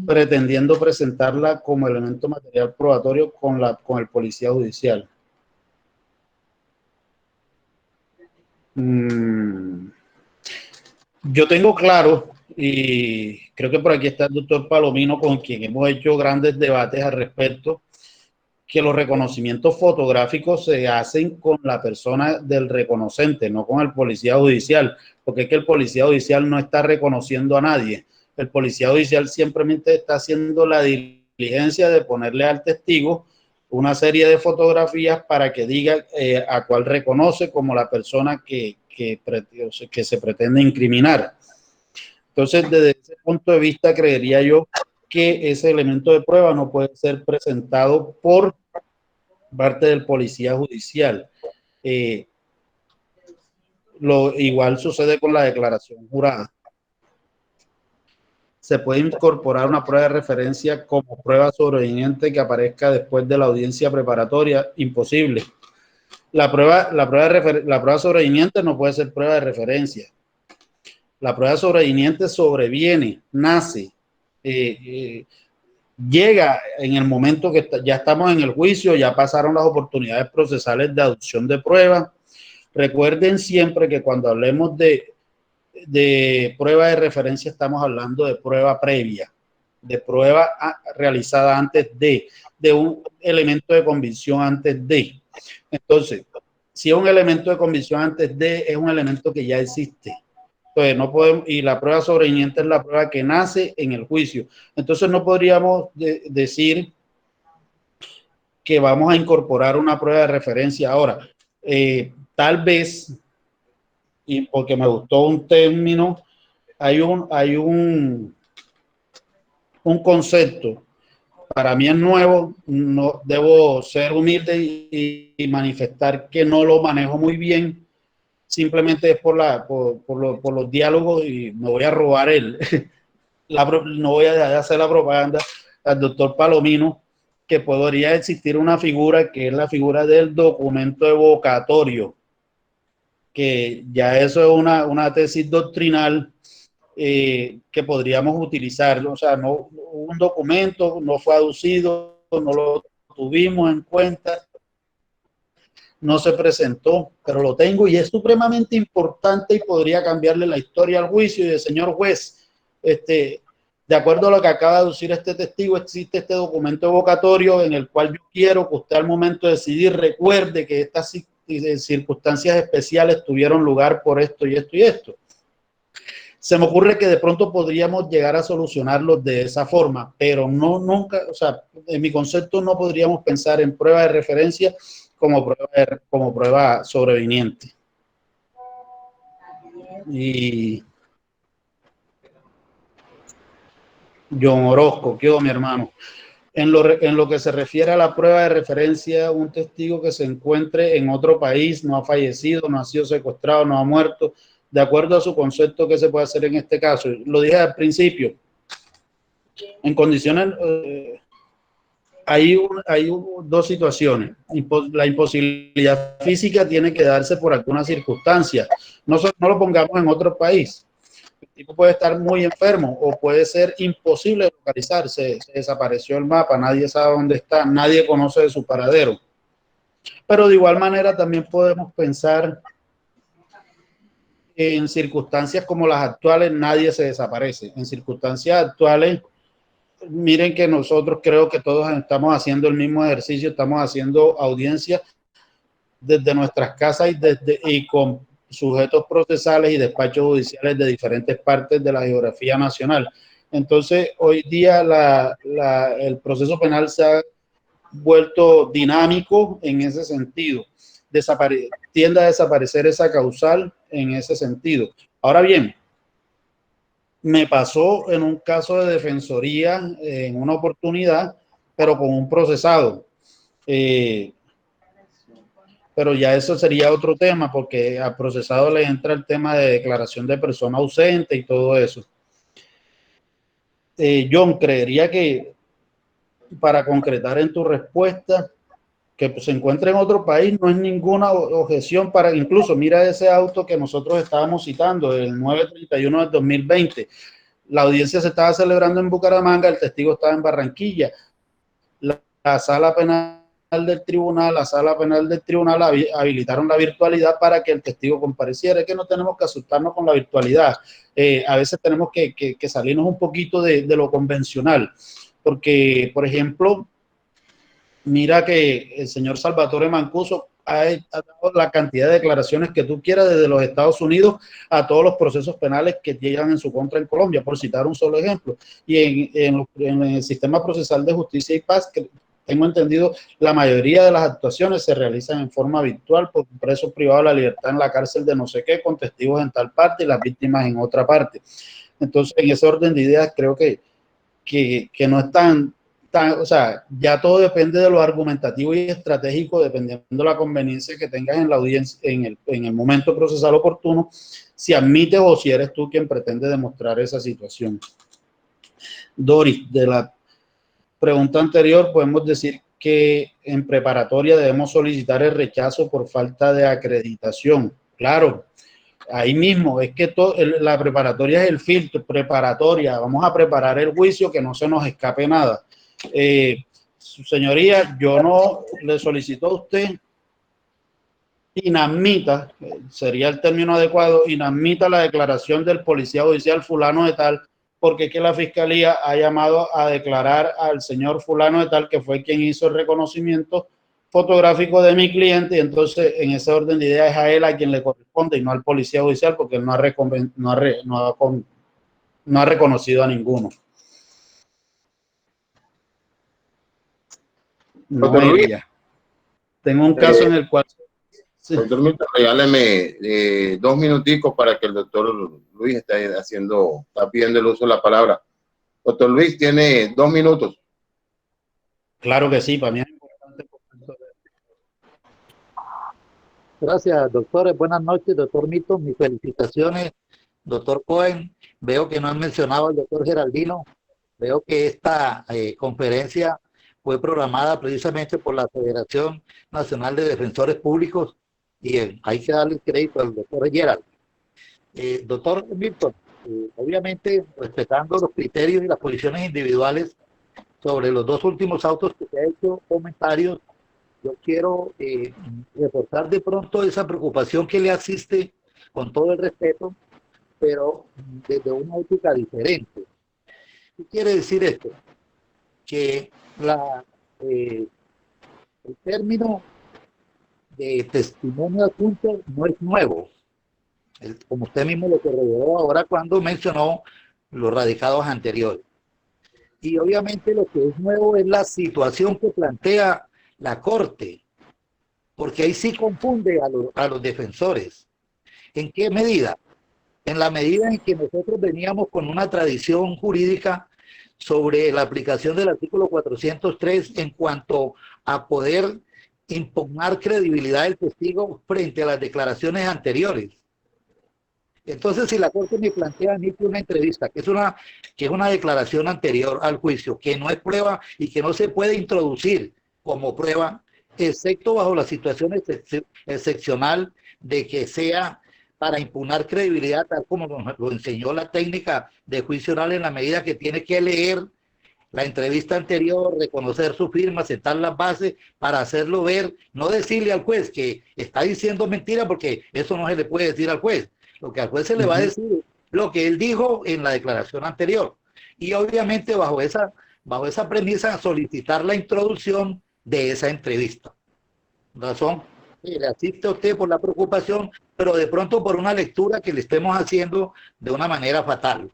pretendiendo presentarla como elemento material probatorio con el policía judicial. Yo tengo claro, y creo que por aquí está el doctor Palomino, con quien hemos hecho grandes debates al respecto, que los reconocimientos fotográficos se hacen con la persona del reconocente, no con el policía judicial, porque es que el policía judicial no está reconociendo a nadie. El policía judicial simplemente está haciendo la diligencia de ponerle al testigo una serie de fotografías para que diga a cuál reconoce como la persona que se pretende incriminar. Entonces, desde ese punto de vista, creería yo que ese elemento de prueba no puede ser presentado por parte del policía judicial. Lo igual sucede con la declaración jurada. se puede incorporar una prueba de referencia como prueba sobreviniente que aparezca después de la audiencia preparatoria. Imposible. La prueba sobreviniente no puede ser prueba de referencia. La prueba sobreviniente sobreviene, nace, llega en el momento que ya estamos en el juicio, ya pasaron las oportunidades procesales de adopción de pruebas. Recuerden siempre que cuando hablemos de prueba de referencia estamos hablando de prueba previa, de prueba realizada antes de un elemento de convicción antes de. Entonces, si es un elemento de convicción antes de, es un elemento que ya existe. Entonces, no podemos, y la prueba sobreviniente es la prueba que nace en el juicio. Entonces, no podríamos decir que vamos a incorporar una prueba de referencia ahora. Tal vez, y porque me gustó un término, hay un concepto, para mí es nuevo, no debo ser humilde y manifestar que no lo manejo muy bien, simplemente es por los diálogos, y me voy a robar no voy a hacer la propaganda al doctor Palomino, que podría existir una figura que es la figura del documento evocatorio, que ya eso es una tesis doctrinal que podríamos utilizar. O sea, no, un documento no fue aducido, no lo tuvimos en cuenta, no se presentó, pero lo tengo y es supremamente importante y podría cambiarle la historia al juicio. Y de señor juez, de acuerdo a lo que acaba de aducir este testigo, existe este documento evocatorio en el cual yo quiero que usted al momento de decidir recuerde que estas circunstancias especiales tuvieron lugar por esto y esto y esto. Se me ocurre que de pronto podríamos llegar a solucionarlo de esa forma, pero no nunca, o sea, en mi concepto no podríamos pensar en prueba de referencia como prueba sobreviniente. Y John Orozco, ¿qué hubo, mi hermano? En lo que se refiere a la prueba de referencia, un testigo que se encuentre en otro país, no ha fallecido, no ha sido secuestrado, no ha muerto, de acuerdo a su concepto, ¿qué se puede hacer en este caso? Lo dije al principio, en condiciones, hay dos situaciones. La imposibilidad física tiene que darse por alguna circunstancia. No lo pongamos en otro país. El tipo puede estar muy enfermo o puede ser imposible localizarse. Se desapareció el mapa, nadie sabe dónde está, nadie conoce de su paradero. Pero de igual manera también podemos pensar en circunstancias como las actuales, nadie se desaparece. En circunstancias actuales, miren que nosotros creo que todos estamos haciendo el mismo ejercicio, estamos haciendo audiencias desde nuestras casas y con sujetos procesales y despachos judiciales de diferentes partes de la geografía nacional. Entonces, hoy día el proceso penal se ha vuelto dinámico en ese sentido. Tiende a desaparecer esa causal en ese sentido. Ahora bien, me pasó en un caso de defensoría en una oportunidad, pero con un procesado. Pero ya eso sería otro tema, porque al procesado le entra el tema de declaración de persona ausente y todo eso. John, creería que para concretar en tu respuesta, que se encuentre en otro país no es ninguna objeción para, incluso mira ese auto que nosotros estábamos citando, el 931 del 2020. La audiencia se estaba celebrando en Bucaramanga, el testigo estaba en Barranquilla. La sala penal del tribunal, habilitaron la virtualidad para que el testigo compareciera. Es que no tenemos que asustarnos con la virtualidad. A veces tenemos que salirnos un poquito de lo convencional, porque, por ejemplo, mira que el señor Salvatore Mancuso ha dado la cantidad de declaraciones que tú quieras desde los Estados Unidos a todos los procesos penales que llegan en su contra en Colombia, por citar un solo ejemplo. Y en el sistema procesal de justicia y paz, que tengo entendido, la mayoría de las actuaciones se realizan en forma virtual por presos privados de la libertad en la cárcel de no sé qué, con testigos en tal parte y las víctimas en otra parte. Entonces, en ese orden de ideas, creo que no es o sea, ya todo depende de lo argumentativo y estratégico, dependiendo de la conveniencia que tengas en la audiencia, en el momento procesal oportuno, si admites o si eres tú quien pretende demostrar esa situación. Doris, de la pregunta anterior, podemos decir que en preparatoria debemos solicitar el rechazo por falta de acreditación. Claro, ahí mismo, es que la preparatoria es el filtro, preparatoria, vamos a preparar el juicio, que no se nos escape nada. Su señoría, yo no le solicito a usted inadmita, sería el término adecuado, inadmita la declaración del policía judicial fulano de tal, porque es que la fiscalía ha llamado a declarar al señor fulano de tal, que fue quien hizo el reconocimiento fotográfico de mi cliente, y entonces en ese orden de ideas es a él a quien le corresponde y no al policía judicial, porque él no ha reconocido a ninguno. No ella. Tengo un caso en el cual... Sí. Doctor Milton, regáleme 2 minuticos para que el doctor Luis está pidiendo el uso de la palabra. Doctor Luis, tiene 2 minutos. Claro que sí, para mí es importante. Gracias, doctores. Buenas noches, doctor Milton. Mis felicitaciones, doctor Cohen. Veo que no han mencionado al doctor Geraldino. Veo que esta conferencia fue programada precisamente por la Federación Nacional de Defensores Públicos y hay que darle crédito al doctor Gerald. Doctor Milton, obviamente respetando los criterios y las posiciones individuales sobre los 2 últimos autos que se ha hecho comentarios, yo quiero reportar de pronto esa preocupación que le asiste, con todo el respeto, pero desde una óptica diferente. ¿Qué quiere decir esto? Que el término de testimonio adjunto no es nuevo, como usted mismo lo corroboró ahora cuando mencionó los radicados anteriores. Y obviamente lo que es nuevo es la situación que plantea la Corte, porque ahí sí confunde a los defensores. ¿En qué medida? En la medida en que nosotros veníamos con una tradición jurídica sobre la aplicación del artículo 403 en cuanto a poder impugnar credibilidad del testigo frente a las declaraciones anteriores. Entonces, si la Corte me plantea a mí que una entrevista, que es una declaración anterior al juicio, que no es prueba y que no se puede introducir como prueba, excepto bajo la situación excepcional de que sea para impugnar credibilidad, tal como lo enseñó la técnica de juicio oral, en la medida que tiene que leer la entrevista anterior, reconocer su firma, sentar las bases para hacerlo ver, no decirle al juez que está diciendo mentira, porque eso no se le puede decir al juez. Lo que al juez se le va a decir lo que él dijo en la declaración anterior. Y obviamente bajo esa premisa solicitar la introducción de esa entrevista. Razón que le asiste a usted por la preocupación, pero de pronto por una lectura que le estemos haciendo de una manera fatal.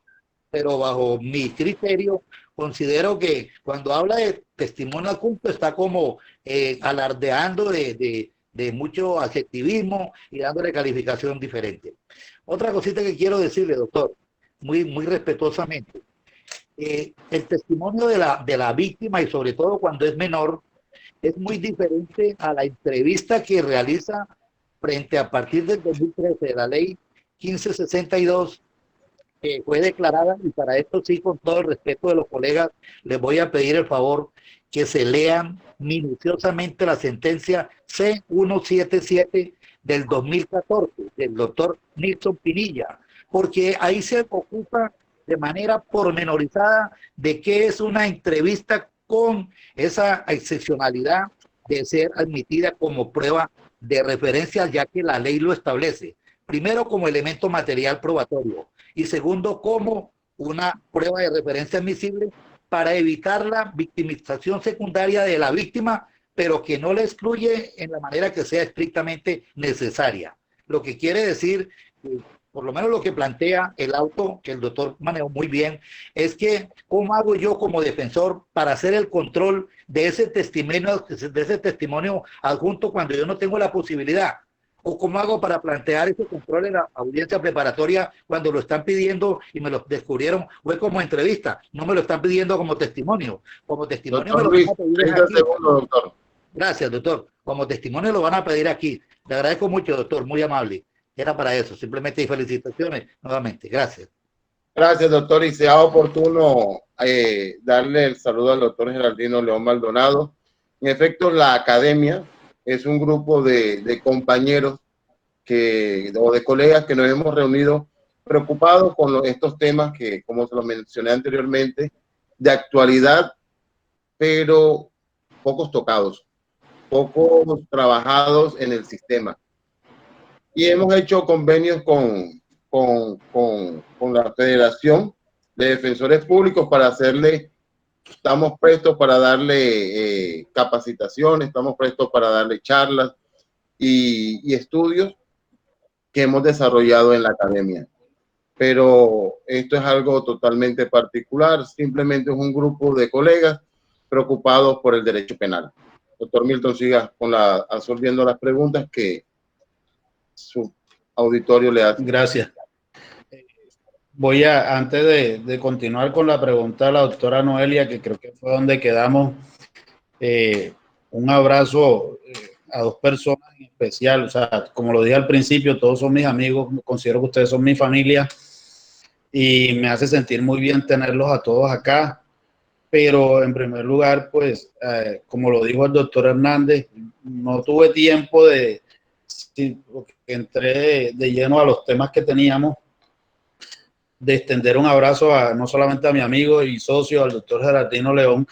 Pero bajo mi criterio, considero que cuando habla de testimonio adjunto está como alardeando de mucho adjetivismo y dándole calificación diferente. Otra cosita que quiero decirle, doctor, muy respetuosamente. El testimonio de la víctima, y sobre todo cuando es menor, es muy diferente a la entrevista que realiza frente a partir del 2013 de la ley 1562, que fue declarada, y para esto sí, con todo el respeto de los colegas, les voy a pedir el favor que se lean minuciosamente la sentencia C177 del 2014, del doctor Nilson Pinilla, porque ahí se ocupa de manera pormenorizada de qué es una entrevista con esa excepcionalidad de ser admitida como prueba de referencia, ya que la ley lo establece. Primero, como elemento material probatorio, y segundo, como una prueba de referencia admisible para evitar la victimización secundaria de la víctima, pero que no la excluye en la manera que sea estrictamente necesaria. Lo que quiere decir, por lo menos lo que plantea el auto, que el doctor manejó muy bien, es que ¿cómo hago yo como defensor para hacer el control de ese testimonio adjunto cuando yo no tengo la posibilidad? ¿O cómo hago para plantear ese control en la audiencia preparatoria cuando lo están pidiendo y me lo descubrieron? O es como entrevista, no me lo están pidiendo como testimonio. Como testimonio doctor me lo Luis, van a pedir 30 aquí. segundos, doctor. Gracias, doctor. Como testimonio lo van a pedir aquí. Le agradezco mucho, doctor, muy amable. Era para eso, simplemente, y felicitaciones nuevamente. Gracias. Gracias, doctor. Y sea oportuno darle el saludo al doctor Geraldino León Maldonado. En efecto, la academia es un grupo de compañeros o de colegas que nos hemos reunido preocupados con estos temas que, como se los mencioné anteriormente, de actualidad, pero pocos tocados, pocos trabajados en el sistema. Y hemos hecho convenios con la Federación de Defensores Públicos para hacerle, estamos prestos para darle capacitaciones, estamos prestos para darle charlas y estudios que hemos desarrollado en la academia. Pero esto es algo totalmente particular, simplemente es un grupo de colegas preocupados por el derecho penal. Doctor Milton, siga absorbiendo las preguntas que su auditorio le hace. Gracias. Antes de continuar con la pregunta de la doctora Noelia, que creo que fue donde quedamos, un abrazo a dos personas en especial. O sea, como lo dije al principio, todos son mis amigos, considero que ustedes son mi familia y me hace sentir muy bien tenerlos a todos acá. Pero en primer lugar, pues, como lo dijo el doctor Hernández, no tuve tiempo entré de lleno a los temas que teníamos, de extender un abrazo no solamente a mi amigo y socio, al doctor Geraldino León,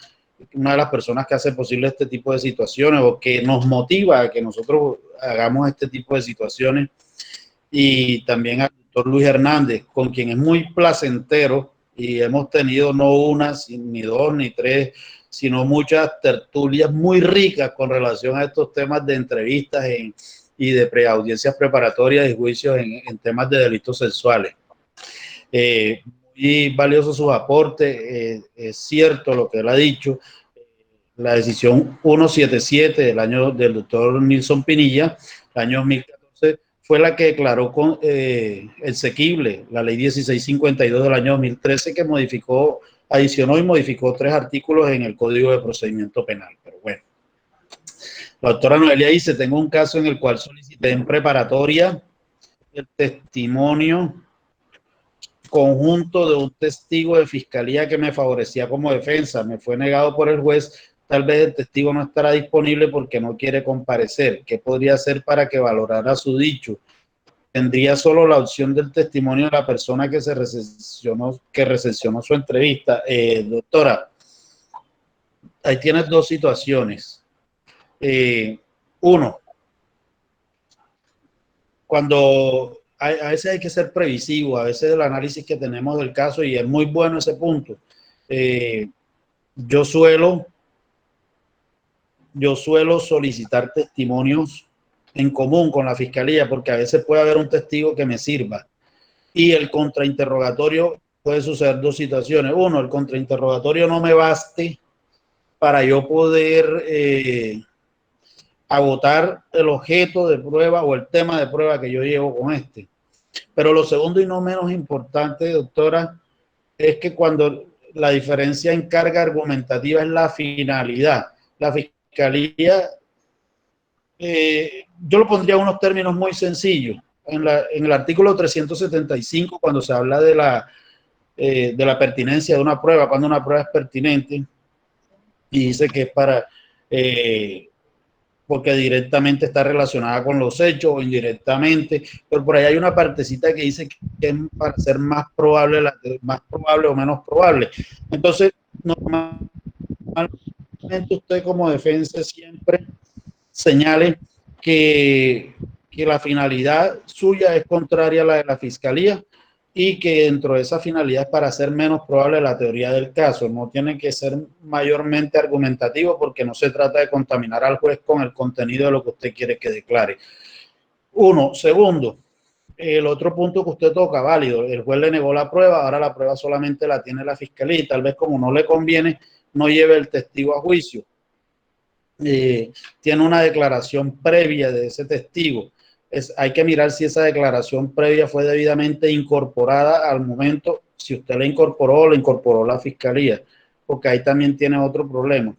una de las personas que hace posible este tipo de situaciones o que nos motiva a que nosotros hagamos este tipo de situaciones, y también al doctor Luis Hernández, con quien es muy placentero y hemos tenido no una, ni dos, ni tres, sino muchas tertulias muy ricas con relación a estos temas de entrevistas y de audiencias preparatorias y juicios en temas de delitos sexuales. Muy valioso sus aportes, es cierto lo que él ha dicho. La decisión 177 del doctor Nilson Pinilla, el año 2014, fue la que declaró exequible la ley 1652 del año 2013, que adicionó y modificó 3 artículos en el Código de Procedimiento Penal. Pero bueno, la doctora Noelia dice: tengo un caso en el cual solicité en preparatoria el testimonio conjunto de un testigo de fiscalía que me favorecía como defensa. Me fue negado por el juez. Tal vez el testigo no estará disponible porque no quiere comparecer. ¿Qué podría hacer para que valorara su dicho? Tendría solo la opción del testimonio de la persona que recepcionó su entrevista. Doctora, ahí tienes dos situaciones. Uno, cuando a veces hay que ser previsivo, a veces el análisis que tenemos del caso, y es muy bueno ese punto. Yo suelo solicitar testimonios en común con la fiscalía, porque a veces puede haber un testigo que me sirva. Y el contrainterrogatorio, puede suceder dos situaciones. Uno, el contrainterrogatorio no me baste para yo poder agotar el objeto de prueba o el tema de prueba que yo llevo con este. Pero lo segundo y no menos importante, doctora, es que cuando la diferencia en carga argumentativa es la finalidad. La fiscalía, yo lo pondría en unos términos muy sencillos. En el artículo 375, cuando se habla de la pertinencia de una prueba, cuando una prueba es pertinente, y dice que es porque directamente está relacionada con los hechos o indirectamente, pero por ahí hay una partecita que dice que es para ser más probable o menos probable. Entonces, normalmente usted como defensa siempre señale que la finalidad suya es contraria a la de la fiscalía y que dentro de esa finalidad es para hacer menos probable la teoría del caso. No tiene que ser mayormente argumentativo, porque no se trata de contaminar al juez con el contenido de lo que usted quiere que declare. Uno. Segundo, el otro punto que usted toca, válido, el juez le negó la prueba, ahora la prueba solamente la tiene la fiscalía y tal vez como no le conviene, no lleve el testigo a juicio. Tiene una declaración previa de ese testigo. Hay que mirar si esa declaración previa fue debidamente incorporada al momento, si usted la incorporó la fiscalía, porque ahí también tiene otro problema.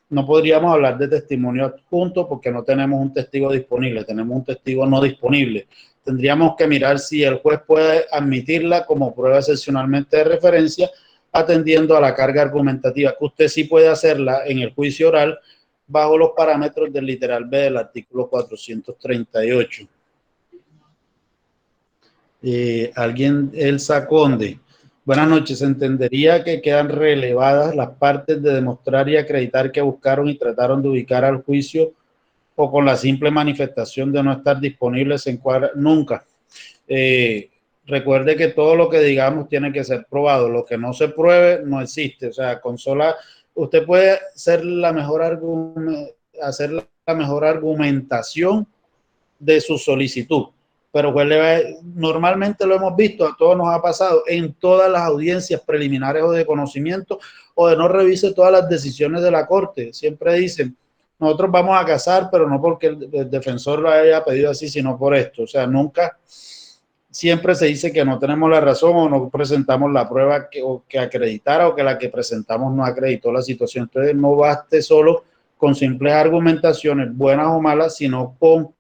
no podríamos hablar de testimonio adjunto porque no tenemos un testigo disponible, tenemos un testigo no disponible. Tendríamos que mirar si el juez puede admitirla como prueba excepcionalmente de referencia, atendiendo a la carga argumentativa, que usted sí puede hacerla en el juicio oral bajo los parámetros del literal B del artículo 438. Alguien, Elsa Conde. Buenas noches. ¿Se entendería que quedan relevadas las partes de demostrar y acreditar que buscaron y trataron de ubicar al juicio, o con la simple manifestación de no estar disponibles se encuadra? Nunca. Recuerde que todo lo que digamos tiene que ser probado. Lo que no se pruebe no existe. O sea, usted puede hacer la mejor argumentación de su solicitud, pero normalmente lo hemos visto, a todos nos ha pasado en todas las audiencias preliminares o de conocimiento, o de no revise todas las decisiones de la corte. Siempre dicen, nosotros vamos a casar, pero no porque el defensor lo haya pedido así, sino por esto. O sea, nunca, siempre se dice que no tenemos la razón o no presentamos la prueba que acreditara, o que la que presentamos no acreditó la situación. Entonces no baste solo con simples argumentaciones, buenas o malas, sino con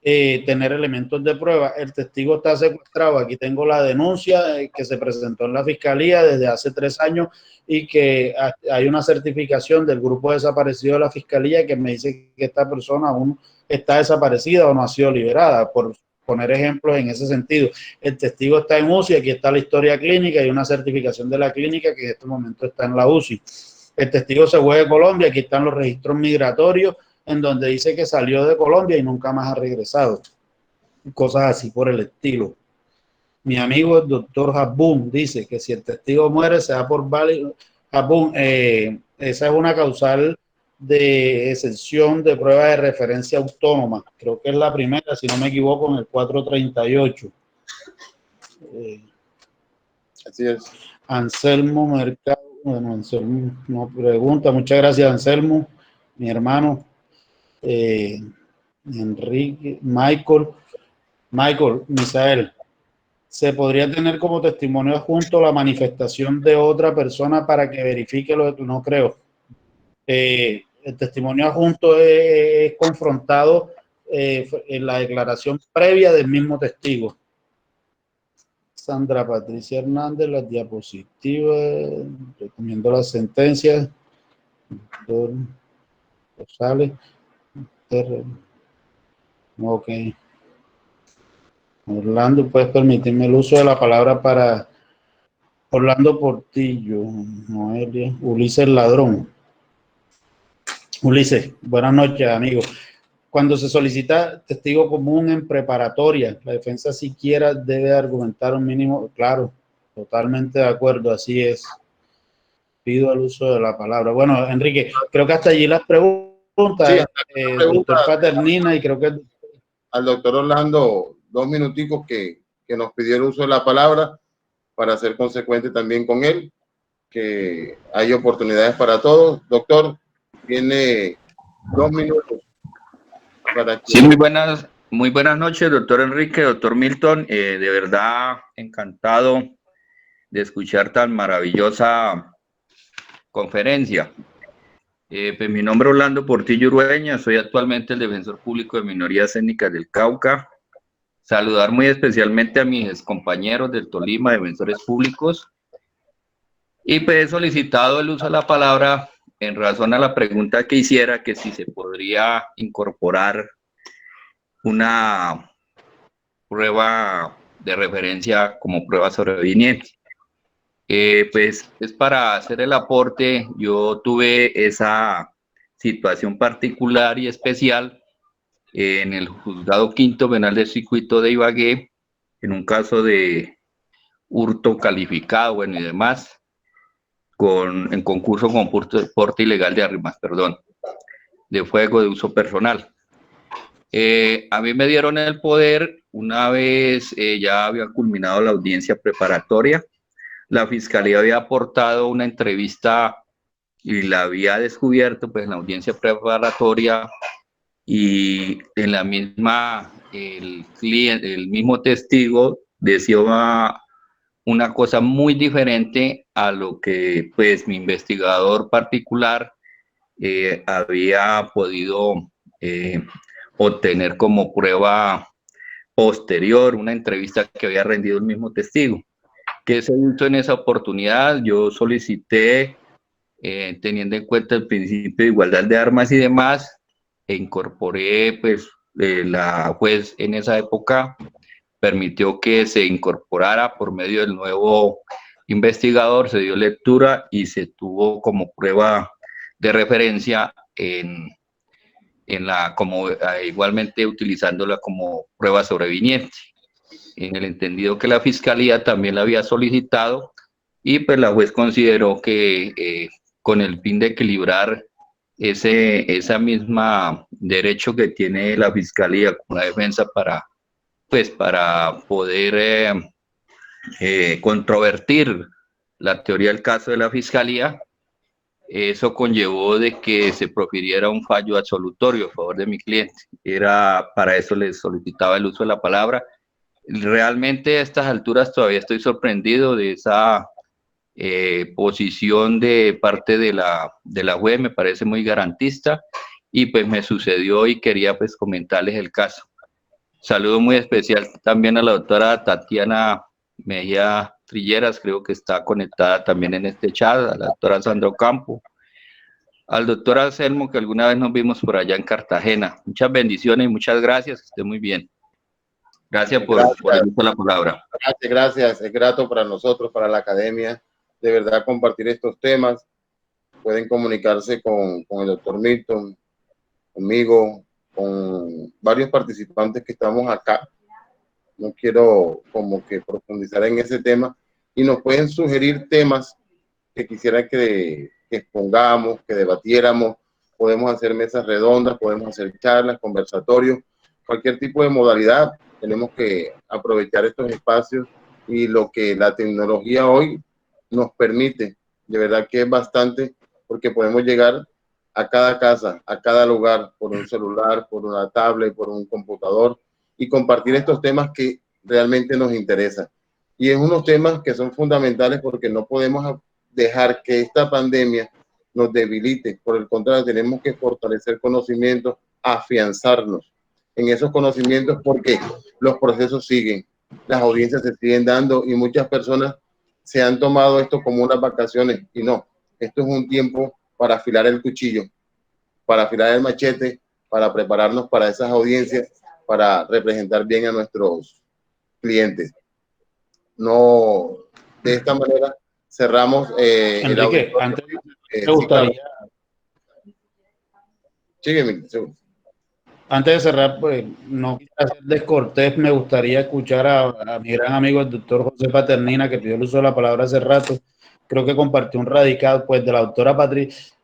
tener elementos de prueba. El testigo está secuestrado. Aquí tengo la denuncia que se presentó en la fiscalía desde hace 3 años y que hay una certificación del grupo desaparecido de la fiscalía que me dice que esta persona aún está desaparecida o no ha sido liberada, por poner ejemplos en ese sentido. El testigo está en UCI, aquí está la historia clínica y una certificación de la clínica que en este momento está en la UCI. El testigo se fue de Colombia, aquí están los registros migratorios en donde dice que salió de Colombia y nunca más ha regresado. Cosas así por el estilo. Mi amigo el doctor Habun dice que si el testigo muere se da por válido. Habun, esa es una causal de excepción de prueba de referencia autónoma. Creo que es la primera, si no me equivoco, en el 438. Así es. Anselmo Mercado, bueno, Anselmo no pregunta. Muchas gracias, Anselmo, mi hermano. Enrique, Misael, ¿se podría tener como testimonio adjunto la manifestación de otra persona para que verifique lo que no creo? El testimonio adjunto es confrontado en la declaración previa del mismo testigo. Sandra Patricia Hernández, las diapositivas, recomiendo las sentencias. Rosales. Ok. Orlando, ¿puedes permitirme el uso de la palabra para Orlando Portillo? Noelia. Ulises Ladrón. Ulises, buenas noches, amigo. Cuando se solicita testigo común en preparatoria, la defensa siquiera debe argumentar un mínimo. Claro, totalmente de acuerdo, así es. Pido el uso de la palabra. Bueno, Enrique, creo que hasta allí las preguntas. Sí, doctor Paternina, y creo que al doctor Orlando 2 minuticos que nos pidió el uso de la palabra para ser consecuente también con él, que hay oportunidades para todos. Doctor, tiene 2 minutos. Sí, muy buenas noches, doctor Enrique, doctor Milton. De verdad, encantado de escuchar tan maravillosa conferencia. Pues mi nombre es Orlando Portillo Urueña, soy actualmente el defensor público de minorías étnicas del Cauca. Saludar muy especialmente a mis compañeros del Tolima, defensores públicos. Y pues he solicitado el uso de la palabra en razón a la pregunta que hiciera, que si se podría incorporar una prueba de referencia como prueba sobreviniente. Pues es para hacer el aporte. Yo tuve esa situación particular y especial en el juzgado quinto penal del circuito de Ibagué, en un caso de hurto calificado, bueno, y demás, en concurso con porte ilegal de armas, de fuego de uso personal. A mí me dieron el poder una vez ya había culminado la audiencia preparatoria. La fiscalía había aportado una entrevista y la había descubierto pues en la audiencia preparatoria, y en la misma el mismo testigo decía una cosa muy diferente a lo que pues mi investigador particular había podido obtener como prueba posterior una entrevista que había rendido el mismo testigo. ¿Qué se hizo en esa oportunidad? Yo solicité, teniendo en cuenta el principio de igualdad de armas y demás, e incorporé, pues, la juez en esa época permitió que se incorporara por medio del nuevo investigador, se dio lectura y se tuvo como prueba de referencia en la, como igualmente utilizándola como prueba sobreviniente, en el entendido que la fiscalía también la había solicitado y pues la juez consideró que con el fin de equilibrar esa misma derecho que tiene la fiscalía con la defensa para poder controvertir la teoría del caso de la fiscalía, eso conllevó de que se profiriera un fallo absolutorio a favor de mi cliente. Para eso les solicitaba el uso de la palabra. Realmente a estas alturas todavía estoy sorprendido de esa posición de parte de la juez, me parece muy garantista, y pues me sucedió y quería pues comentarles el caso. Saludo muy especial también a la doctora Tatiana Mejía Trilleras, creo que está conectada también en este chat, a la doctora Sandro Campo, al doctor Anselmo, que alguna vez nos vimos por allá en Cartagena. Muchas bendiciones y muchas gracias, que esté muy bien. Gracias por la palabra. Gracias. Es grato para nosotros, para la academia, de verdad compartir estos temas. Pueden comunicarse con el doctor Milton, conmigo, con varios participantes que estamos acá. No quiero como que profundizar en ese tema y nos pueden sugerir temas que quisiera que expongamos, que debatiéramos. Podemos hacer mesas redondas, podemos hacer charlas, conversatorios, cualquier tipo de modalidad. Tenemos que aprovechar estos espacios y lo que la tecnología hoy nos permite, de verdad que es bastante, porque podemos llegar a cada casa, a cada lugar, por un celular, por una tablet, por un computador, y compartir estos temas que realmente nos interesan. Y es unos temas que son fundamentales porque no podemos dejar que esta pandemia nos debilite. Por el contrario, tenemos que fortalecer conocimientos, afianzarnos en esos conocimientos porque los procesos siguen, las audiencias se siguen dando y muchas personas se han tomado esto como unas vacaciones y no, esto es un tiempo para afilar el cuchillo, para afilar el machete, para prepararnos para esas audiencias, para representar bien a nuestros clientes. No, de esta manera cerramos Enrique, antes me gustaría... Antes de cerrar, pues no quiero ser descortés, me gustaría escuchar a mi gran amigo el doctor José Paternina, que pidió el uso de la palabra hace rato. Creo que compartió un radical pues de la doctora Patricia,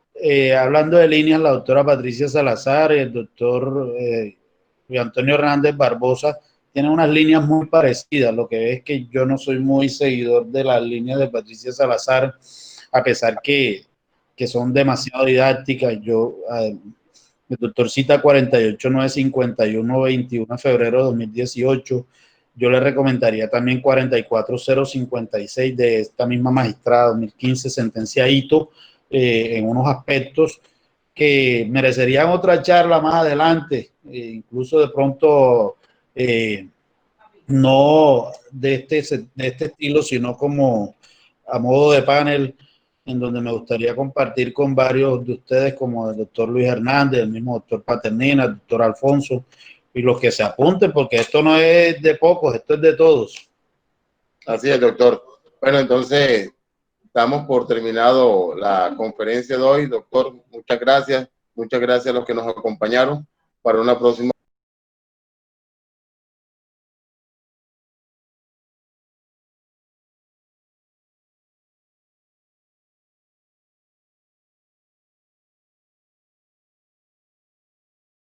hablando de líneas, la doctora Patricia Salazar y el doctor Antonio Hernández Barbosa tienen unas líneas muy parecidas. Lo que es que yo no soy muy seguidor de las líneas de Patricia Salazar, a pesar que son demasiado didácticas. El doctor cita 48951, 21 de febrero de 2018. Yo le recomendaría también 44056 de esta misma magistrada, 2015, sentencia Ito, en unos aspectos que merecerían otra charla más adelante, incluso de pronto no de este estilo, sino como a modo de panel, en donde me gustaría compartir con varios de ustedes, como el doctor Luis Hernández, el mismo doctor Paternina, el doctor Alfonso, y los que se apunten, porque esto no es de pocos, esto es de todos. Así es, doctor. Bueno, entonces, damos por terminado la conferencia de hoy. Doctor, muchas gracias. Muchas gracias a los que nos acompañaron para una próxima.